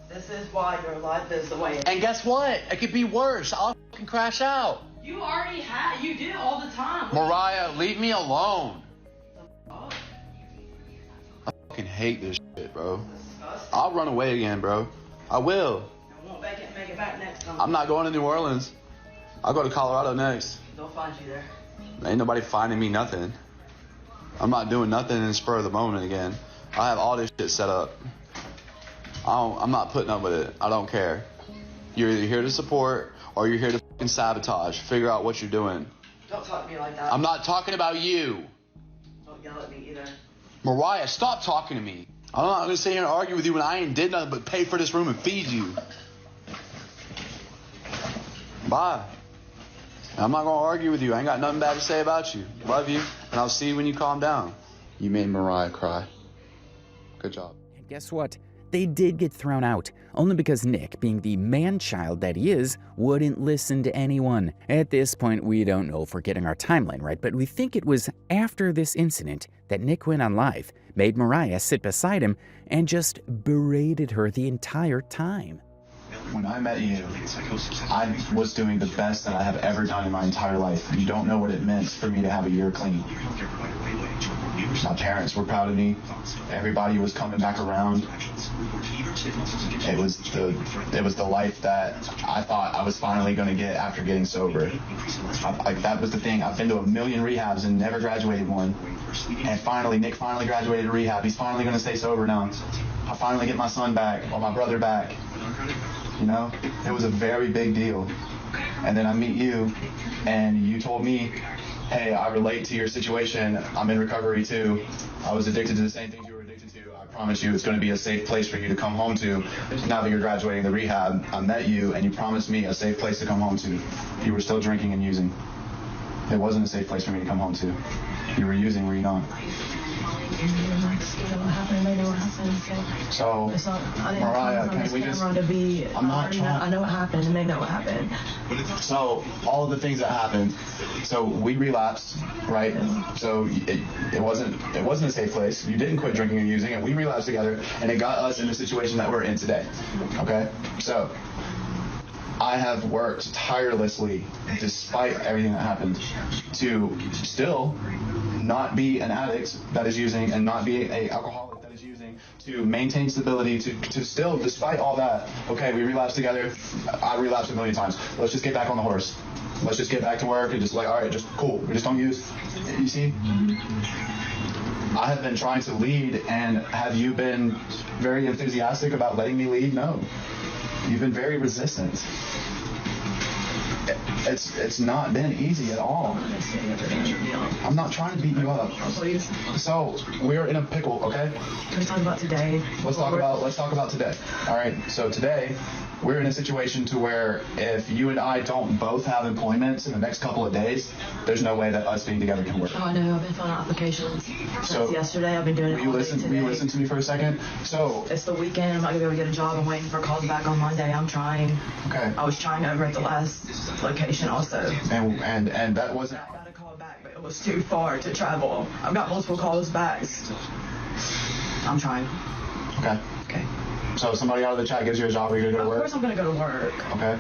This is why your life is the way it is. And guess what? It could be worse. I'll fucking crash out. You already had. You do all the time. Mariah, leave me alone. I fucking hate this shit, bro. I'll run away again, bro. I will. I won't make it back next time. I'm not going to New Orleans. I'll go to Colorado next. They'll find you there. Ain't nobody finding me nothing. I'm not doing nothing in the spur of the moment again. I have all this shit set up. I'm not putting up with it. I don't care. You're either here to support or you're here to fucking sabotage. Figure out what you're doing. Don't talk to me like that. I'm not talking about you. Don't yell at me either. Mariah, stop talking to me. I'm not going to sit here and argue with you when I ain't did nothing but pay for this room and feed you. Bye. I'm not going to argue with you. I ain't got nothing bad to say about you. Love you, and I'll see you when you calm down. You made Mariah cry. Good job. And guess what? They did get thrown out, only because Nick, being the man-child that he is, wouldn't listen to anyone. At this point, we don't know if we're getting our timeline right, but we think it was after this incident that Nick went on live, made Mariah sit beside him, and just berated her the entire time. When I met you, I was doing the best that I have ever done in my entire life. You don't know what it meant for me to have a year clean. My parents were proud of me. Everybody was coming back around. It was the life that I thought I was finally going to get after getting sober. That was the thing. I've been to a million rehabs and never graduated one. And Nick finally graduated rehab. He's finally going to stay sober now. I finally get my son back, or my brother back. You know, it was a very big deal. And then I meet you, and you told me, hey, I relate to your situation. I'm in recovery too. I was addicted to the same things you were addicted to. I promise you it's going to be a safe place for you to come home to. Now that you're graduating the rehab, I met you, and you promised me a safe place to come home to. You were still drinking and using. It wasn't a safe place for me to come home to. You were using, were you not? So, Mariah, can we just... I'm not trying... I know what happened, and they know what happened. So, all of the things that happened, so we relapsed, right? So, it wasn't a safe place. You didn't quit drinking and using, and we relapsed together, and it got us in the situation that we're in today, okay? So, I have worked tirelessly, despite everything that happened, to still not be an addict that is using and not be an alcoholic that is using, to maintain stability, to still, despite all that, okay, we relapsed together, I relapsed a million times. Let's just get back on the horse. Let's just get back to work and just like, all right, just cool. We just don't use, you see? I have been trying to lead, and have you been very enthusiastic about letting me lead? No. You've been very resistant. It's not been easy at all. I'm not trying to beat you up. Please. So we're in a pickle, okay? Can we talk about today? Let's talk about today. All right. So today we're in a situation to where if you and I don't both have employment in the next couple of days, there's no way that us being together can work. Oh, I know. I've been filling out applications So since yesterday. I've been doing it all day today. Will you listen to me for a second? So It's the weekend. I'm not gonna be able to get a job. I'm waiting for calls back on Monday. I'm trying. okay, I was trying over at the last location also. and that wasn't. I got a call back, but it was too far to travel. I've got multiple calls back. I'm trying. Okay. Okay. So somebody out of the chat gives you a job, are you gonna go to Of work? course I'm gonna go to work. Okay.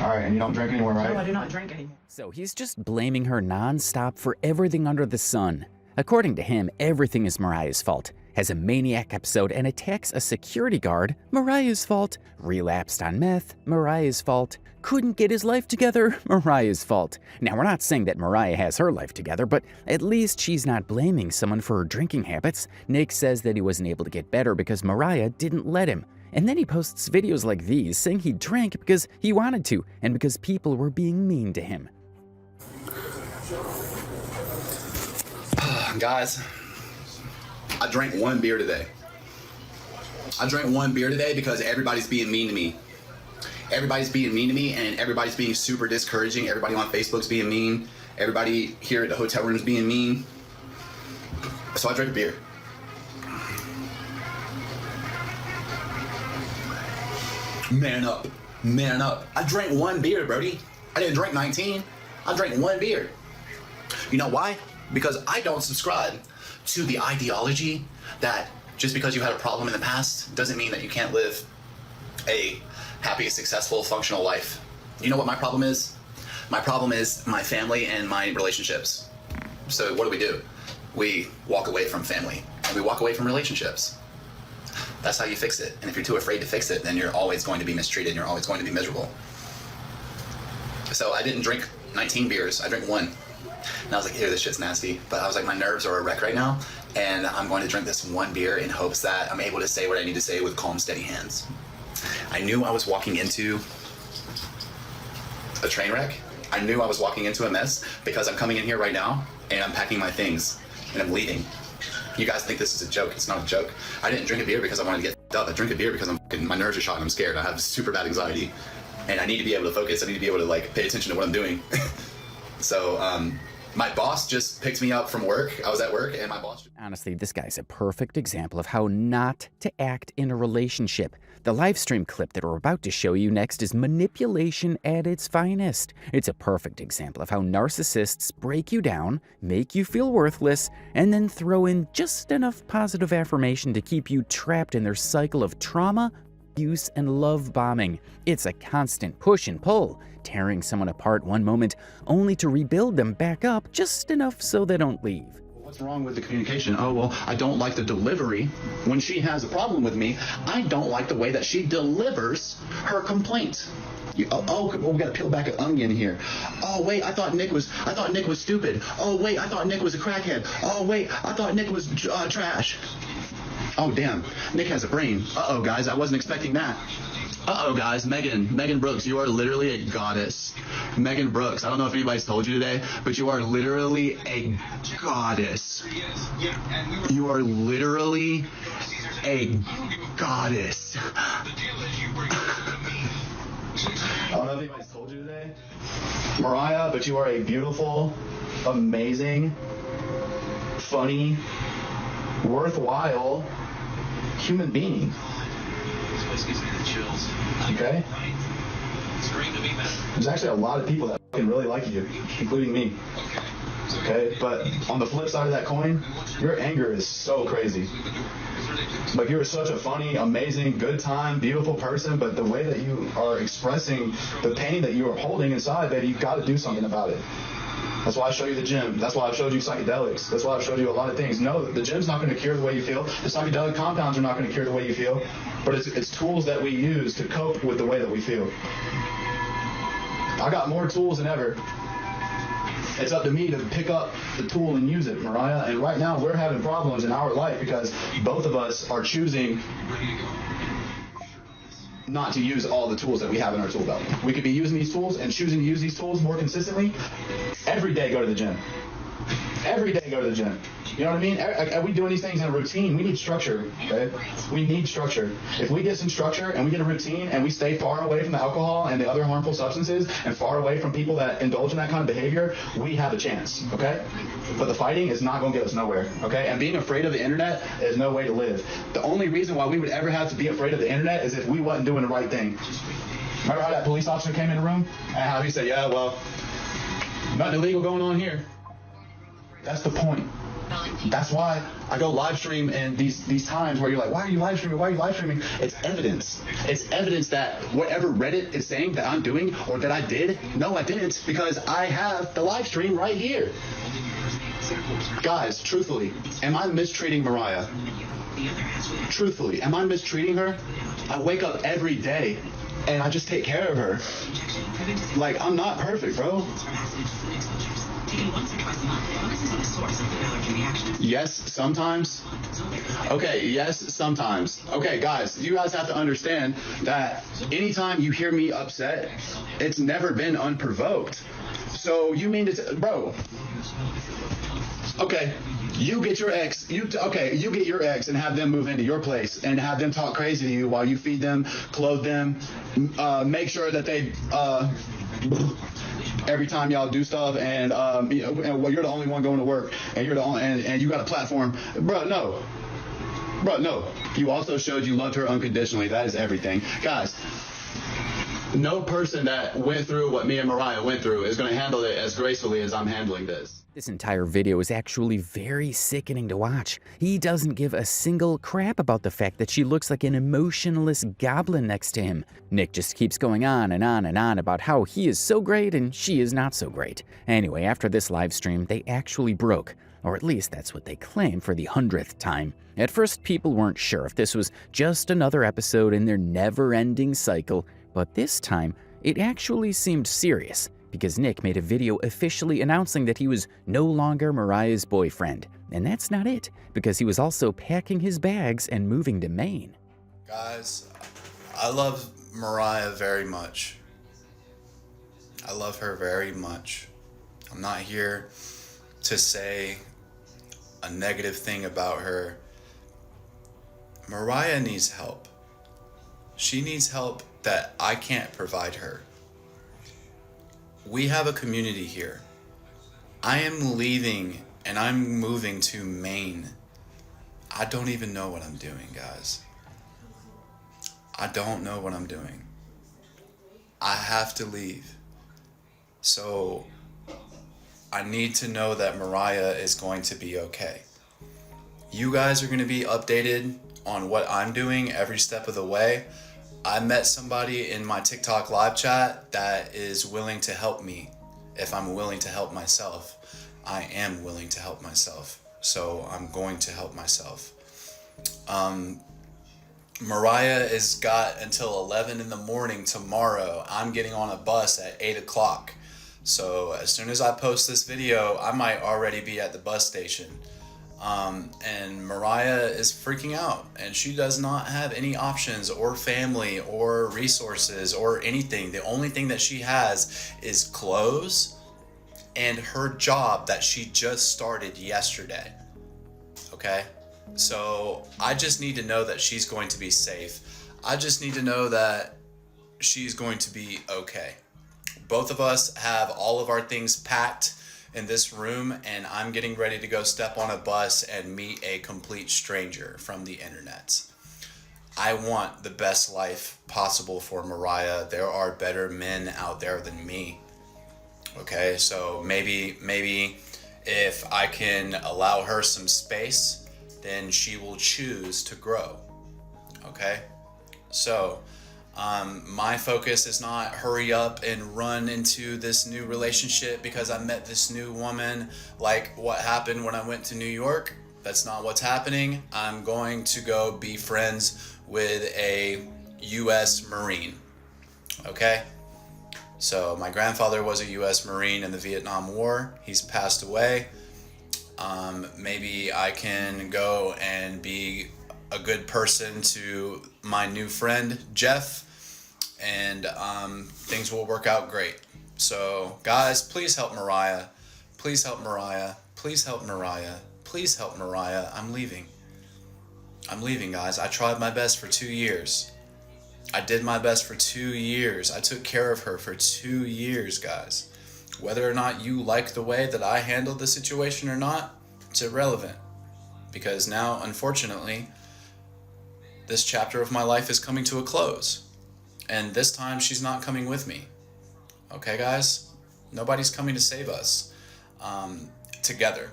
All right, and you don't drink anymore, No, I right? do not drink anymore. So he's just blaming her nonstop for everything under the sun. According to him, everything is Mariah's fault. Has a maniac episode and attacks a security guard, Mariah's fault. Relapsed on meth, Mariah's fault. Couldn't get his life together, Mariah's fault. Now, we're not saying that Mariah has her life together, but at least she's not blaming someone for her drinking habits. Nick says that he wasn't able to get better because Mariah didn't let him. And then he posts videos like these saying he drank because he wanted to and because people were being mean to him. Guys, I drank one beer today. I drank one beer today because everybody's being mean to me. Everybody's being mean to me, and everybody's being super discouraging. Everybody on Facebook's being mean. Everybody here at the hotel room's being mean. So I drank a beer. Man up. Man up. I drank one beer, Brody. I didn't drink 19. I drank one beer. You know why? Because I don't subscribe to the ideology that just because you had a problem in the past doesn't mean that you can't live a happy, successful, functional life. You know what my problem is? My problem is my family and my relationships. So what do? We walk away from family and we walk away from relationships. That's how you fix it. And if you're too afraid to fix it, then you're always going to be mistreated and you're always going to be miserable. So I didn't drink 19 beers. I drank one. And I was like, ew, this shit's nasty. But I was like, my nerves are a wreck right now. And I'm going to drink this one beer in hopes that I'm able to say what I need to say with calm, steady hands. I knew I was walking into a train wreck. I knew I was walking into a mess because I'm coming in here right now and I'm packing my things and I'm leaving. You guys think this is a joke. It's not a joke. I didn't drink a beer because I wanted to get up. I drink a beer because my nerves are shot and I'm scared. I have super bad anxiety and I need to be able to focus. I need to be able to like pay attention to what I'm doing. So my boss just picked me up from work. I was at work and my boss... Honestly, this guy's a perfect example of how not to act in a relationship. The live stream clip that we're about to show you next is manipulation at its finest. It's a perfect example of how narcissists break you down, make you feel worthless, and then throw in just enough positive affirmation to keep you trapped in their cycle of trauma, abuse, and love bombing. It's a constant push and pull, tearing someone apart one moment only to rebuild them back up just enough so they don't leave. What's wrong with the communication? Oh, well, I don't like the delivery. When she has a problem with me, I don't like the way that she delivers her complaint. We got to peel back an onion here. Oh, wait, I thought Nick was stupid. Oh, wait, I thought Nick was a crackhead. Oh, wait, I thought Nick was trash. Oh, damn, Nick has a brain. Uh-oh, guys, I wasn't expecting that. Uh-oh, guys, Megan Brooks, you are literally a goddess. Megan Brooks, I don't know if anybody's told you today, but you are literally a goddess. You are literally a goddess. I don't know if anybody's told you today, Mariah, but you are a beautiful, amazing, funny, worthwhile human being. Okay? There's actually a lot of people that fucking really like you, including me. Okay? But on the flip side of that coin, your anger is so crazy. Like, you're such a funny, amazing, good time, beautiful person, but the way that you are expressing the pain that you are holding inside, baby, you've got to do something about it. That's why I show you the gym. That's why I showed you psychedelics. That's why I showed you a lot of things. No, the gym's not going to cure the way you feel. The psychedelic compounds are not going to cure the way you feel. But it's tools that we use to cope with the way that we feel. I got more tools than ever. It's up to me to pick up the tool and use it, Mariah. And right now we're having problems in our life because both of us are choosing not to use all the tools that we have in our tool belt. We could be using these tools and choosing to use these tools more consistently. Every day go to the gym. Every day go to the gym. You know what I mean? Are we doing these things in a routine? We need structure, okay? We need structure. If we get some structure and we get a routine and we stay far away from the alcohol and the other harmful substances and far away from people that indulge in that kind of behavior, we have a chance, okay? But the fighting is not going to get us nowhere, okay? And being afraid of the internet is no way to live. The only reason why we would ever have to be afraid of the internet is if we wasn't doing the right thing. Remember how that police officer came in the room and how he said, yeah, well, nothing illegal going on here. That's the point. That's why I go live stream in these times where you're like, why are you live streaming? Why are you live streaming? It's evidence. It's evidence that whatever Reddit is saying that I'm doing or that I did, no, I didn't, because I have the live stream right here. Guys, truthfully, am I mistreating Mariah? Truthfully, am I mistreating her? I wake up every day and I just take care of her. Like, I'm not perfect, bro. Yes, sometimes. Okay, yes, sometimes. Okay, guys, you guys have to understand that anytime you hear me upset, it's never been unprovoked. So you mean to, bro? Okay, you get your ex. You get your ex and have them move into your place and have them talk crazy to you while you feed them, clothe them, make sure that they. Every time y'all do stuff, and you're the only one going to work, and you're the only, and you got a platform, bro. No. You also showed you loved her unconditionally. That is everything, guys. No person that went through what me and Mariah went through is going to handle it as gracefully as I'm handling this. This entire video is actually very sickening to watch. He doesn't give a single crap about the fact that she looks like an emotionless goblin next to him. Nick just keeps going on and on and on about how he is so great and she is not so great. Anyway, after this live stream, they actually broke. Or at least that's what they claim for the 100th time. At first, people weren't sure if this was just another episode in their never-ending cycle, but this time, it actually seemed serious, because Nick made a video officially announcing that he was no longer Mariah's boyfriend. And that's not it, because he was also packing his bags and moving to Maine. Guys, I love Mariah very much. I love her very much. I'm not here to say a negative thing about her. Mariah needs help. She needs help that I can't provide her. We have a community here. I am leaving and I'm moving to Maine. I don't even know what I'm doing, guys. I don't know what I'm doing. I have to leave. So I need to know that Mariah is going to be okay. You guys are going to be updated on what I'm doing every step of the way. I met somebody in my TikTok live chat that is willing to help me. If I'm willing to help myself, I am willing to help myself. So I'm going to help myself. Mariah has got until 11 in the morning tomorrow. I'm getting on a bus at 8 o'clock. So as soon as I post this video, I might already be at the bus station. And Mariah is freaking out and she does not have any options or family or resources or anything. The only thing that she has is clothes and her job that she just started yesterday. Okay? So I just need to know that she's going to be safe. I just need to know that she's going to be okay. Both of us have all of our things packed in this room, and I'm getting ready to go step on a bus and meet a complete stranger from the internet. I want the best life possible for Mariah. There are better men out there than me. Okay, so maybe if I can allow her some space, then she will choose to grow. Okay, so My focus is not hurry up and run into this new relationship because I met this new woman, like what happened when I went to New York. That's not what's happening. I'm going to go be friends with a U.S. Marine. Okay? So my grandfather was a U.S. Marine in the Vietnam War. He's passed away. Maybe I can go and be a good person to my new friend, Jeff, and things will work out great. So guys, please help Mariah. Please help Mariah. Please help Mariah. Please help Mariah. I'm leaving. I'm leaving, guys. I tried my best for 2 years. I did my best for 2 years. I took care of her for 2 years, guys. Whether or not you like the way that I handled the situation or not, it's irrelevant. Because now, unfortunately, this chapter of my life is coming to a close. And this time, she's not coming with me. Okay, guys? Nobody's coming to save us together.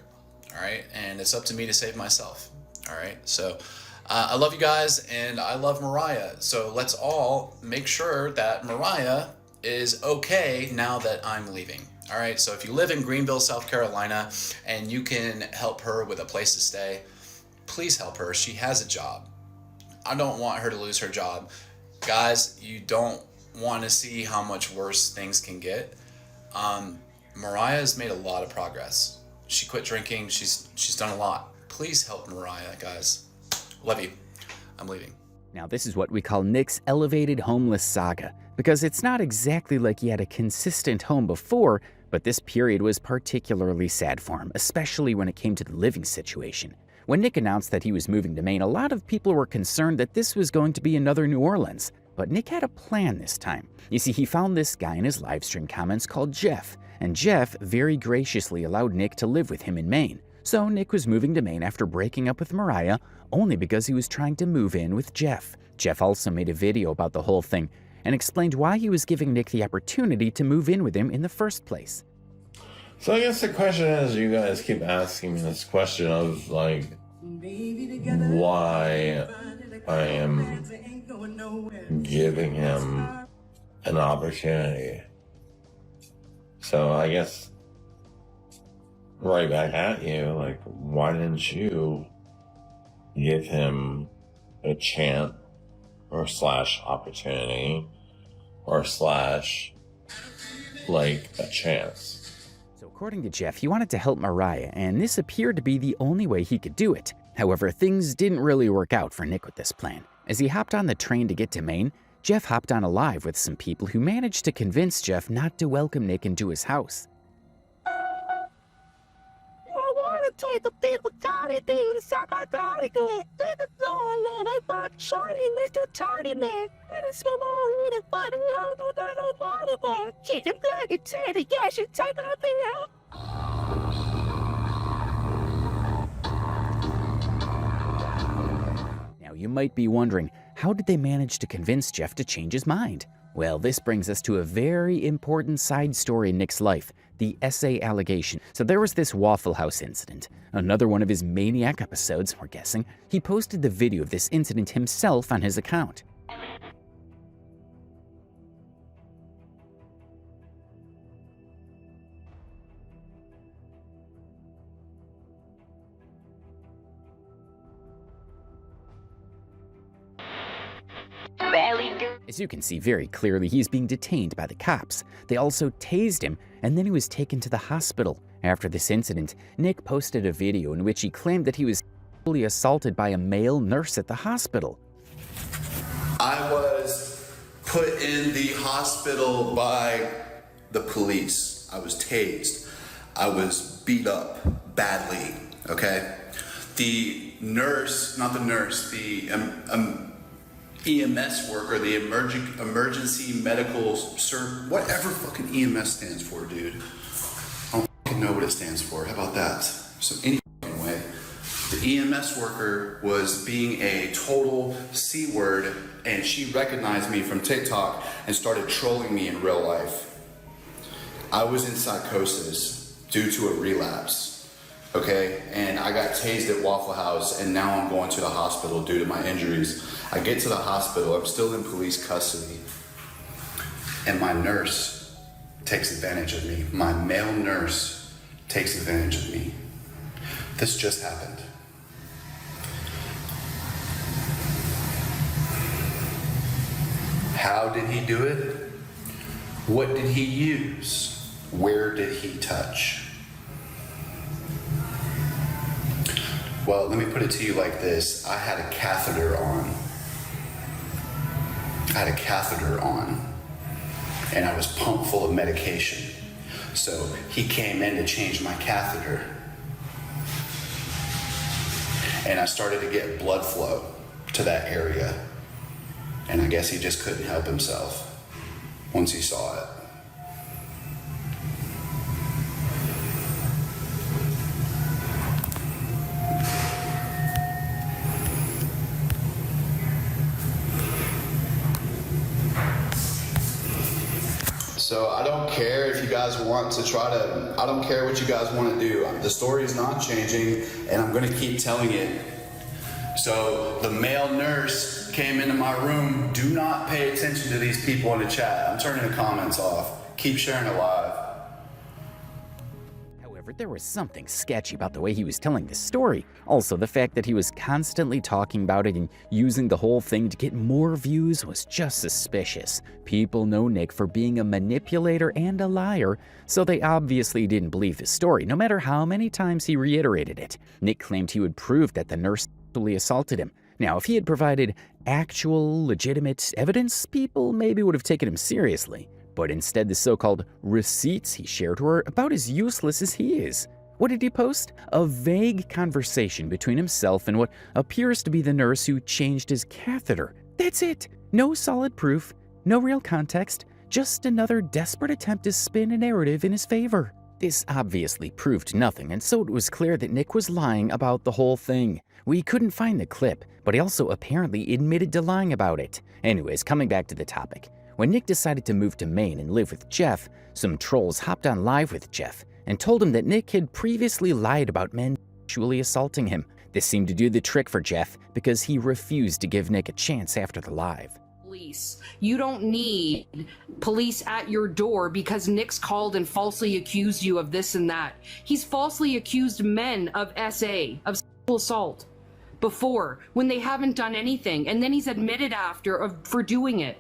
All right? And it's up to me to save myself. All right? So I love you guys, and I love Mariah. So let's all make sure that Mariah is okay now that I'm leaving. All right? So if you live in Greenville, South Carolina, and you can help her with a place to stay, please help her. She has a job. I don't want her to lose her job. Guys, you don't want to see how much worse things can get. Mariah has made a lot of progress. She quit drinking. She's done a lot. Please help Mariah, guys. Love you. I'm leaving. Now, this is what we call Nick's elevated homeless saga, because it's not exactly like he had a consistent home before, but this period was particularly sad for him, especially when it came to the living situation. When Nick announced that he was moving to Maine, a lot of people were concerned that this was going to be another New Orleans, but Nick had a plan this time. You see, he found this guy in his livestream comments called Jeff, and Jeff very graciously allowed Nick to live with him in Maine. So Nick was moving to Maine after breaking up with Mariah only because he was trying to move in with Jeff. Jeff also made a video about the whole thing and explained why he was giving Nick the opportunity to move in with him in the first place. So I guess the question is, you guys keep asking me this question of like, why I am giving him an opportunity. So I guess right back at you, like, why didn't you give him a chance or slash opportunity or slash like a chance? So according to Jeff, he wanted to help Mariah, and this appeared to be the only way he could do it. However, things didn't really work out for Nick with this plan. As he hopped on the train to get to Maine, Jeff hopped on a live with some people who managed to convince Jeff not to welcome Nick into his house. I want to take a bit of tiny things, suck my tiny good. Take the door, and I bought shorty, Mr. Tardy Man. And it's my more in it, but I don't want to buy. Keep him black and teddy, yes, you take it up here. Now, you might be wondering, how did they manage to convince Jeff to change his mind? Well, this brings us to a very important side story in Nick's life, the essay allegation. So there was this Waffle House incident, another one of his maniac episodes, we're guessing. He posted the video of this incident himself on his account. As you can see very clearly, he's being detained by the cops. They also tased him, and then he was taken to the hospital. After this incident, Nick posted a video in which he claimed that he was sexually assaulted by a male nurse at the hospital. I was put in the hospital by the police. I was tased. I was beat up badly, okay? The nurse, not the nurse, the EMS worker, the emergency medical whatever fucking EMS stands for, dude. I don't fucking know what it stands for. How about that? So any fucking way. The EMS worker was being a total C-word, and she recognized me from TikTok and started trolling me in real life. I was in psychosis due to a relapse. okay? And I got tased at Waffle House, and now I'm going to the hospital due to my injuries. I get to the hospital, I'm still in police custody, and my nurse takes advantage of me. My male nurse takes advantage of me. This just happened. How did he do it? What did he use? Where did he touch? Well, let me put it to you like this. I had a catheter on. And I was pumped full of medication. So he came in to change my catheter. And I started to get blood flow to that area. And I guess he just couldn't help himself once he saw it. So I don't care if you guys want to I don't care what you guys want to do. The story is not changing, and I'm going to keep telling it. So the male nurse came into my room. Do not pay attention to these people in the chat. I'm turning the comments off. Keep sharing it live. However, there was something sketchy about the way he was telling this story. Also, the fact that he was constantly talking about it and using the whole thing to get more views was just suspicious. People know Nick for being a manipulator and a liar, so they obviously didn't believe the story, no matter how many times he reiterated it. Nick claimed he would prove that the nurse sexually assaulted him. Now, if he had provided actual, legitimate evidence, people maybe would have taken him seriously. But instead, the so-called receipts he shared were about as useless as he is. What did he post? A vague conversation between himself and what appears to be the nurse who changed his catheter. That's it. No solid proof, no real context, just another desperate attempt to spin a narrative in his favor. This obviously proved nothing, and so it was clear that Nick was lying about the whole thing. We couldn't find the clip, but he also apparently admitted to lying about it. Anyways, coming back to the topic. When Nick decided to move to Maine and live with Jeff, some trolls hopped on live with Jeff and told him that Nick had previously lied about men sexually assaulting him. This seemed to do the trick for Jeff because he refused to give Nick a chance after the live. Police. You don't need police at your door because Nick's called and falsely accused you of this and that. He's falsely accused men of SA, of sexual assault, before, when they haven't done anything, and then he's admitted after for doing it.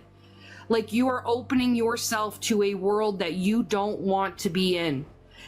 Like, you are opening yourself to a world that you don't want to be in.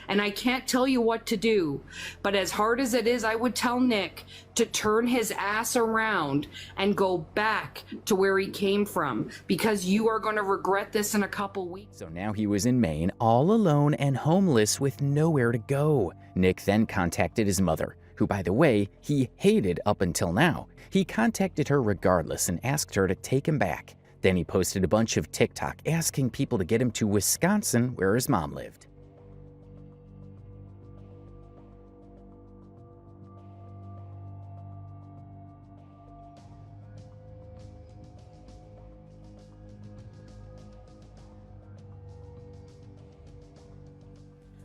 And I can't tell you what to do, but as hard as it is, I would tell Nick to turn his ass around and go back to where he came from, because you are going to regret this in a couple weeks. So now he was in Maine, all alone and homeless with nowhere to go. Nick then contacted his mother, who, by the way, he hated up until now. He contacted her regardless and asked her to take him back. Then he posted a bunch of TikTok asking people to get him to Wisconsin, where his mom lived.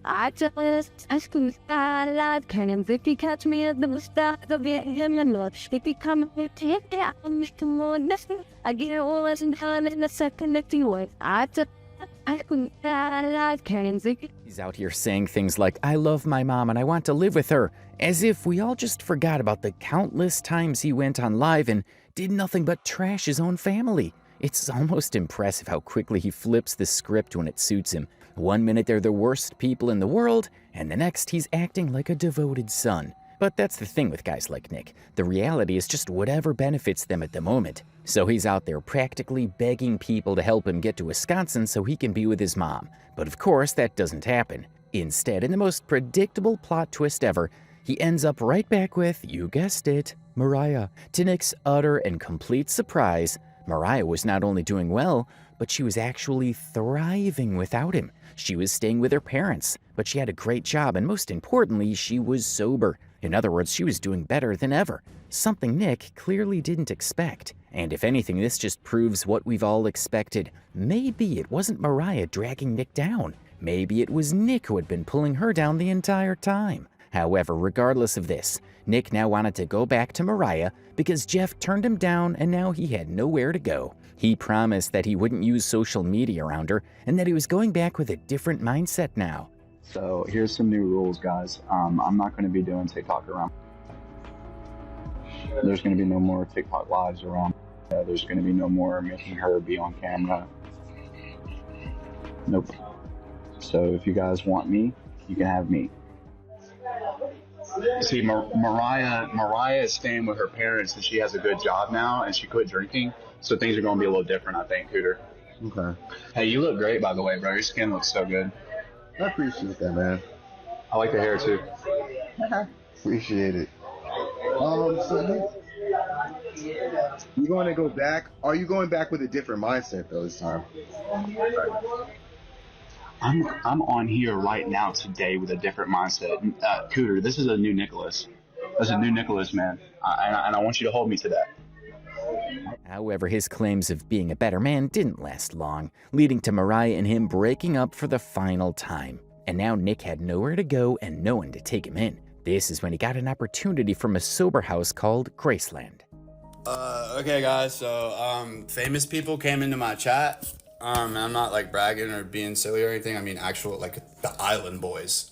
I just could alive, can if you catch me at the start of it, and Lord, if you come here, take it out, Mr. Morris, I get it all as in time in a second if you wait. I could alive, can if He's out here saying things like, I love my mom and I want to live with her, as if we all just forgot about the countless times he went on live and did nothing but trash his own family. It's almost impressive how quickly he flips the script when it suits him. One minute they're the worst people in the world, and the next he's acting like a devoted son. But that's the thing with guys like Nick. The reality is just whatever benefits them at the moment. So he's out there practically begging people to help him get to Wisconsin so he can be with his mom. But of course, that doesn't happen. Instead, in the most predictable plot twist ever, he ends up right back with, you guessed it, Mariah. To Nick's utter and complete surprise, Mariah was not only doing well, but she was actually thriving without him. She was staying with her parents, but she had a great job, and most importantly, she was sober. In other words, she was doing better than ever, something Nick clearly didn't expect. And if anything, this just proves what we've all expected. Maybe it wasn't Mariah dragging Nick down. Maybe it was Nick who had been pulling her down the entire time. However, regardless of this, Nick now wanted to go back to Mariah because Jeff turned him down and now he had nowhere to go. He promised that he wouldn't use social media around her and that he was going back with a different mindset now. So here's some new rules, guys. I'm not going to be doing TikTok around. There's going to be no more TikTok lives around. There's going to be no more making her be on camera. Nope. So if you guys want me, you can have me. See, Mariah is staying with her parents and she has a good job now and she quit drinking. So things are going to be a little different, I think, Cooter. Okay. Hey, you look great, by the way, bro. Your skin looks so good. I appreciate that, man. I like the hair, too. Appreciate it. So you going to go back? Are you going back with a different mindset, though, this time? I'm on here right now today with a different mindset. Cooter, this is a new Nicholas. That's a new Nicholas, man. And I want you to hold me to that. However, his claims of being a better man didn't last long, leading to Mariah and him breaking up for the final time. And now Nick had nowhere to go and no one to take him in. This is when he got an opportunity from a sober house called Graceland. Okay, guys, so famous people came into my chat. And I'm not like bragging or being silly or anything. I mean, actual, like the Island Boys,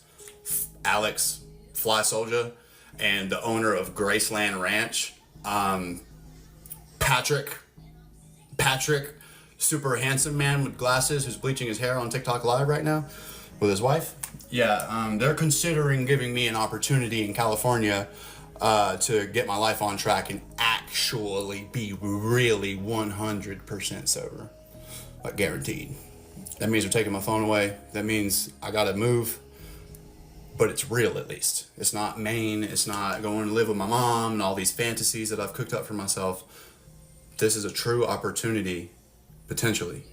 Alex, Fly Soldier, and the owner of Graceland Ranch, Patrick, super handsome man with glasses who's bleaching his hair on TikTok Live right now with his wife. Yeah, they're considering giving me an opportunity in California to get my life on track and actually be really 100% sober. Like guaranteed. That means they're taking my phone away. That means I gotta move, but it's real at least. It's not Maine, it's not going to live with my mom and all these fantasies that I've cooked up for myself. This is a true opportunity, potentially,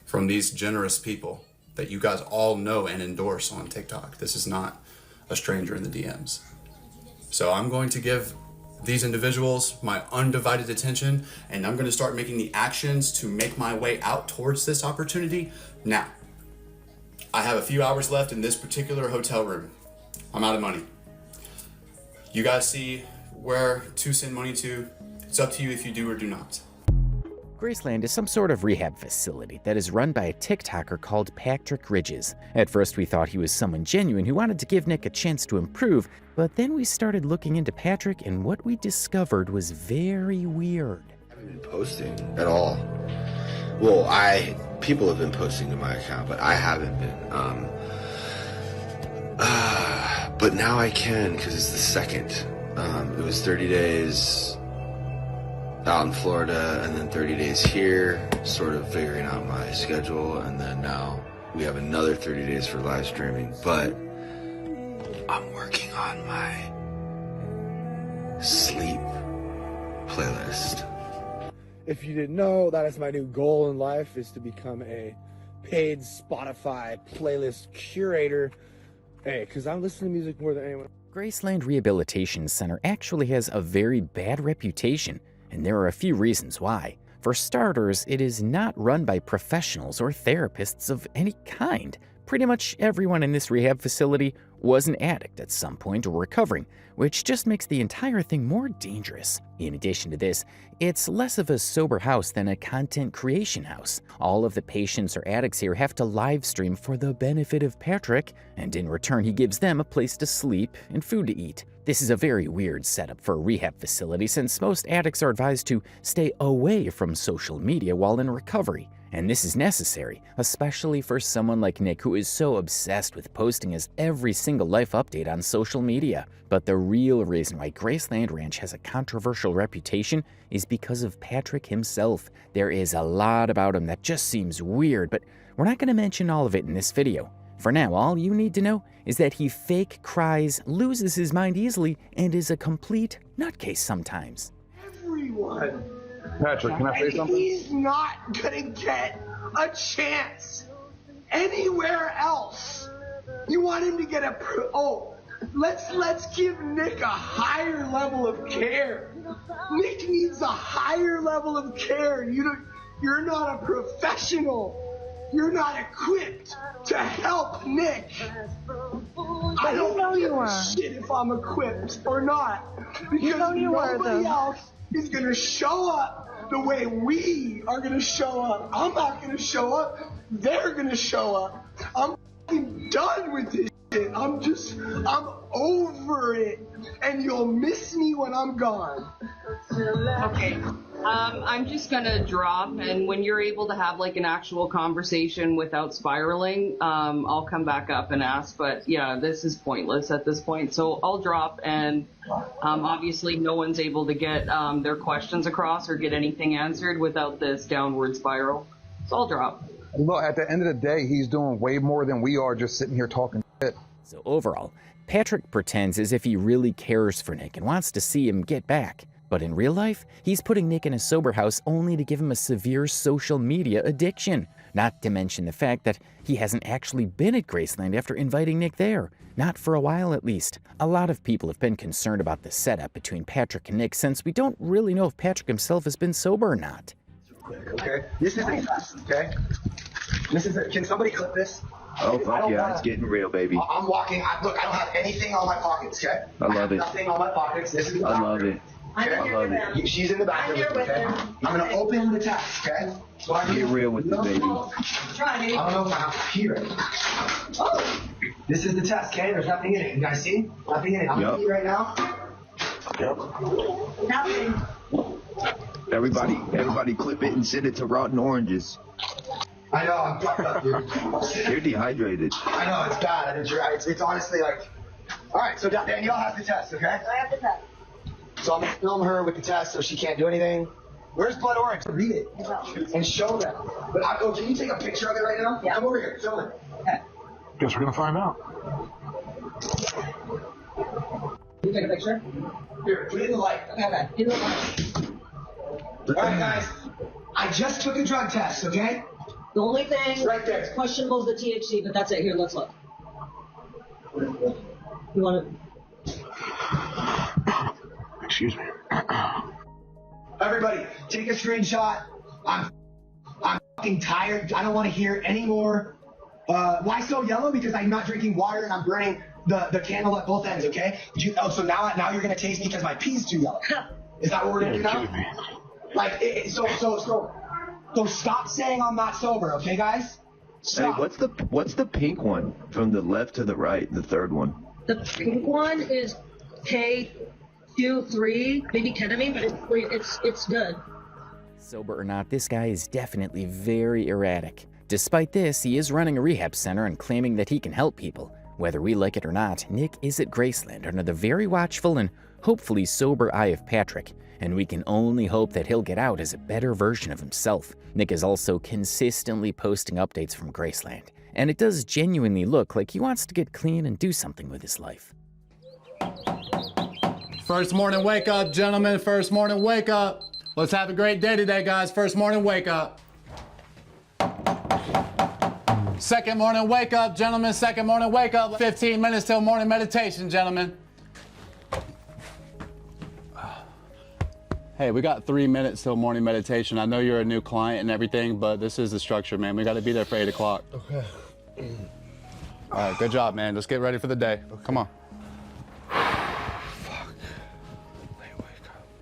from these generous people that you guys all know and endorse on TikTok. This is not a stranger in the DMs. So I'm going to give these individuals my undivided attention, and I'm going to start making the actions to make my way out towards this opportunity now. I have a few hours left in this particular hotel room. I'm out of money. You guys see where to send money to. It's up to you if you do or do not. Graceland is some sort of rehab facility that is run by a TikToker called Patrick Ridges. At first we thought he was someone genuine who wanted to give Nick a chance to improve, but then we started looking into Patrick and what we discovered was very weird. I haven't been posting at all. Well, people have been posting to my account, but I haven't been. But now I can because it's the second. It was 30 days out in Florida and then 30 days here, sort of figuring out my schedule, and then now we have another 30 days for live streaming, but I'm working on my sleep playlist. If you didn't know, that is my new goal in life, is to become a paid Spotify playlist curator. Hey, because I'm listening to music more than anyone. Graceland Rehabilitation Center actually has a very bad reputation, and there are a few reasons why. For starters, it is not run by professionals or therapists of any kind. Pretty much everyone in this rehab facility was an addict at some point or recovering, which just makes the entire thing more dangerous. In addition to this, it's less of a sober house than a content creation house. All of the patients or addicts here have to live stream for the benefit of Patrick, and in return he gives them a place to sleep and food to eat. This is a very weird setup for a rehab facility since most addicts are advised to stay away from social media while in recovery. And this is necessary, especially for someone like Nick who is so obsessed with posting his every single life update on social media. But the real reason why Graceland Ranch has a controversial reputation is because of Patrick himself. There is a lot about him that just seems weird, but we're not going to mention all of it in this video. For now, all you need to know is that he fake cries, loses his mind easily, and is a complete nutcase sometimes. Everyone. Patrick, can I say something? He's not gonna get a chance anywhere else. You want him to get let's give Nick a higher level of care. Nick needs a higher level of care. You're not a professional. you're not equipped to help Nick. I don't know you give a are. shit if I'm equipped or not. Because You know you are, nobody though. else is gonna show up the way we are gonna show up. I'm not gonna show up. They're gonna show up. I'm fucking done with this shit. I'm over it. And you'll miss me when I'm gone. Okay. I'm just gonna drop, and when you're able to have like an actual conversation without spiraling, I'll come back up and ask. But yeah, this is pointless at this point. So I'll drop, and obviously no one's able to get their questions across or get anything answered without this downward spiral. So I'll drop. Look, at the end of the day, he's doing way more than we are just sitting here talking shit. So overall, Patrick pretends as if he really cares for Nick and wants to see him get back. But in real life, he's putting Nick in a sober house only to give him a severe social media addiction. Not to mention the fact that he hasn't actually been at Graceland after inviting Nick there. Not for a while, at least. A lot of people have been concerned about the setup between Patrick and Nick since we don't really know if Patrick himself has been sober or not. Okay? This is a test, okay? Can somebody clip this? Oh, fuck yeah, it's getting real, baby. I'm walking. Look, I don't have anything on my pockets, okay? I love have it. Nothing on my pockets. This is the I love it. Okay? I love it. She's in the bathroom, okay? I'm going to open the test, okay? So Get real with it, baby. I don't know if I have to hear it. Oh. This is the test, okay? There's nothing in it. You guys see? Nothing in it. I'm going to right now. Yep. Nothing. Everybody clip it and send it to Rotten Oranges. I know, I'm fucked up, dude. You're dehydrated. I know, it's bad. It's honestly like... All right, so Danielle has the test, okay? I have the test. So I'm going to film her with the test so she can't do anything. Where's Blood Orange? Read it and show them. But can you take a picture of it right now? Yeah. Come over here, film it. Okay. Guess we're gonna find out. Can you take a picture? Here, put it in the light. Okay. In the light. All right, guys. I just took a drug test, okay? The only thing right there. that's questionable is the THC, but that's it. Here, let's look. You want to... Excuse me. Everybody, take a screenshot. I'm fucking tired. I don't want to hear any more. Why so yellow? Because I'm not drinking water and I'm burning the candle at both ends, okay? So now you're going to taste me because my pee's too yellow. Is that what we're going to do now? Like, so stop saying I'm not sober, okay, guys? Stop. Hey, what's the pink one from the left to the right, the third one? The pink one is K23, maybe ketamine, but it's good. Sober or not, this guy is definitely very erratic. Despite this, he is running a rehab center and claiming that he can help people. Whether we like it or not, Nick is at Graceland under the very watchful and hopefully sober eye of Patrick, and we can only hope that he'll get out as a better version of himself. Nick is also consistently posting updates from Graceland, and it does genuinely look like he wants to get clean and do something with his life. First morning wake up, gentlemen. First morning wake up. Let's have a great day today, guys. First morning wake up. Second morning wake up, gentlemen. Second morning wake up. 15 minutes till morning meditation, gentlemen. Hey, we got 3 minutes till morning meditation. I know you're a new client and everything, but this is the structure, man. We got to be there for 8 o'clock. Okay. All right, good job, man. Let's get ready for the day. Okay. Come on.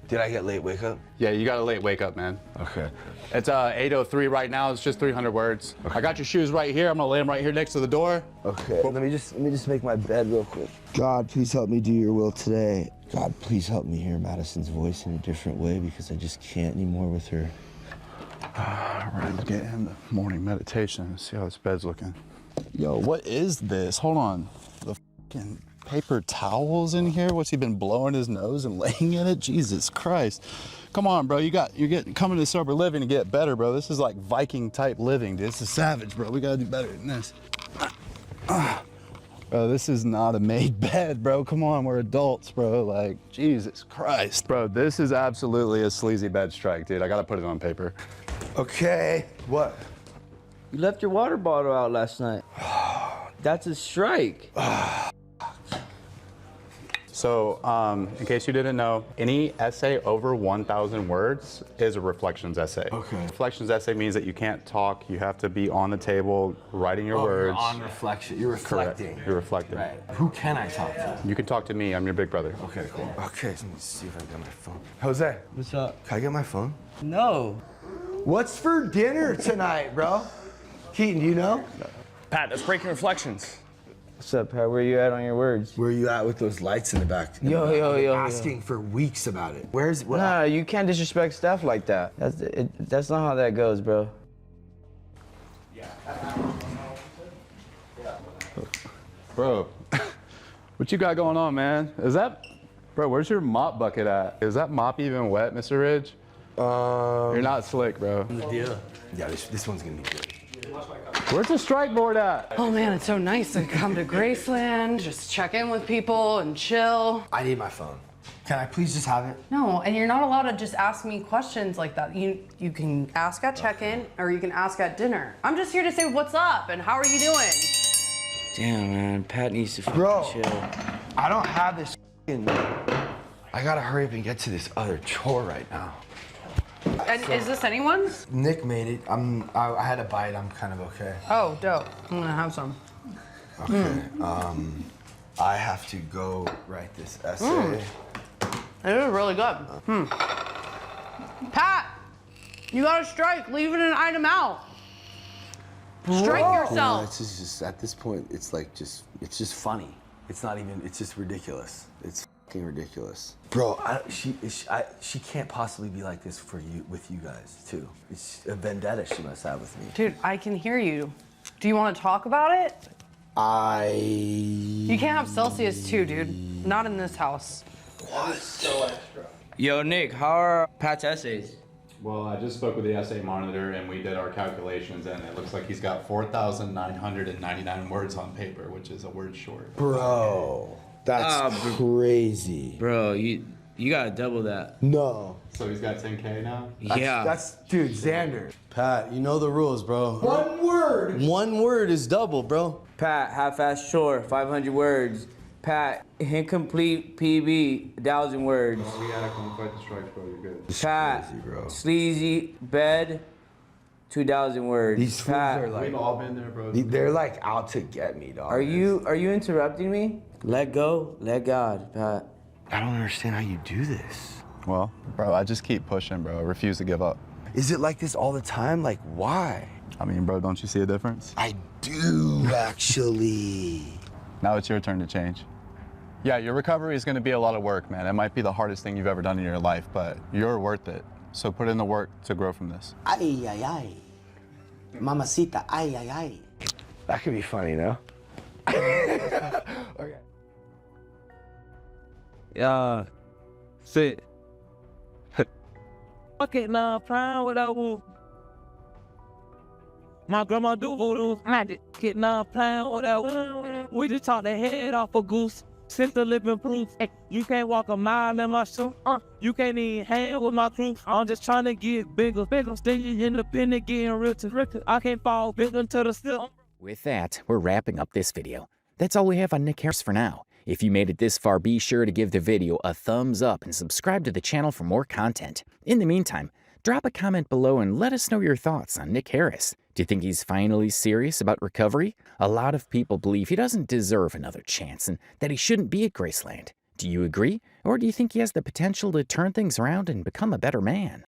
Did I get late wake up? Yeah, you got a late wake up, man. Okay. It's 8:03 right now. It's just 300 words. Okay. I got your shoes right here. I'm gonna lay them right here next to the door. Okay. Let me just make my bed real quick. God, please help me do your will today. God, please help me hear Madison's voice in a different way because I just can't anymore with her. All right, let's get in the morning meditation. Let's see how this bed's looking. Yo, what is this? Hold on. The fucking paper towels in here? What's he been blowing his nose and laying in it? Jesus Christ. Come on, bro. You're coming to sober living to get better, bro. This is like Viking type living, dude. This is savage, bro. We gotta do better than this. Bro, this is not a made bed, bro. Come on, we're adults, bro. Like, Jesus Christ. Bro, this is absolutely a sleazy bed strike, dude. I gotta put it on paper. Okay. What? You left your water bottle out last night. That's a strike. So, in case you didn't know, any essay over 1,000 words is a reflections essay. Okay. Reflections essay means that you can't talk. You have to be on the table, writing your words. You're on reflection. You're reflecting. Correct. You're reflecting. Right. Who can I talk to? You can talk to me. I'm your big brother. Okay, cool. Okay, let me see if I got my phone. Jose. What's up? Can I get my phone? No. What's for dinner tonight, bro? Keaton, do you know? Pat, that's breaking reflections. What's up, Pat? Where you at on your words? Where you at with those lights in the back? Yo. Asking for weeks about it. Where's what? Nah, you can't disrespect staff like that. That's not how that goes, bro. Bro, what you got going on, man? Bro, where's your mop bucket at? Is that mop even wet, Mr. Ridge? You're not slick, bro. The deal. Yeah, this one's gonna be good. Where's the strike board at? Oh man, it's so nice to come to Graceland, just check in with people and chill. I need my phone. Can I please just have it? No, and you're not allowed to just ask me questions like that. You can ask at check-in or you can ask at dinner. I'm just here to say what's up and how are you doing? Damn, man. Pat needs to fucking chill. I don't have this I gotta hurry up and get to this other chore right now. And is this anyone's? Nick made it. I had a bite. I'm kind of okay. Oh, dope. I'm gonna have some. Okay. I have to go write this essay. It is really good. Pat, you got to strike. Leaving an item out. Strike yourself. It's just at this point, it's just funny. It's not even. It's just ridiculous. It's fucking ridiculous. Bro, she can't possibly be like this with you guys too. It's a vendetta she must have with me. Dude, I can hear you. Do you want to talk about it? You can't have Celsius too, dude. Not in this house. What? So extra. Yo, Nick, how are Pat's essays? Well, I just spoke with the essay monitor and we did our calculations and it looks like he's got 4,999 words on paper, which is a word short. Bro, that's crazy. Bro, you gotta double that. No. So he's got 10K now? That's dude, Xander. Pat, you know the rules, bro. One word. One word is double, bro. Pat, half-ass chore, 500 words. Pat, incomplete PB, 1,000 words. Well, we gotta come fight the strikes, bro. You're good. Pat, crazy, bro. sleazy bed, 2,000 words. These fools Pat, are like, We've all been there, bro. they're like out to get me, dog. are you interrupting me? Let go, let God, Pat. I don't understand how you do this. Well, bro, I just keep pushing, bro. I refuse to give up. Is it like this all the time? Like, why? I mean, bro, don't you see a difference? I do, actually. Now it's your turn to change. Yeah, your recovery is gonna be a lot of work, man. It might be the hardest thing you've ever done in your life, but you're worth it. So put in the work to grow from this. Ay, ay, ay. Mamacita, ay, ay, ay. That could be funny, no? Okay. Sit. Fucking playing with that woo. My grandma do voodoo. I just get playing with that woo. We just talk the head off a goose. Since the living proof, you can't walk a mile in my shoe. You can't even hang with my crew. I'm just trying to get bigger. Staying independent, getting richer. I can't fall bigger to the still. With that, we're wrapping up this video. That's all we have on Nick Harris for now. If you made it this far, be sure to give the video a thumbs up and subscribe to the channel for more content. In the meantime, drop a comment below and let us know your thoughts on Nick Harris. Do you think he's finally serious about recovery? A lot of people believe he doesn't deserve another chance and that he shouldn't be at Graceland. Do you agree? Or do you think he has the potential to turn things around and become a better man?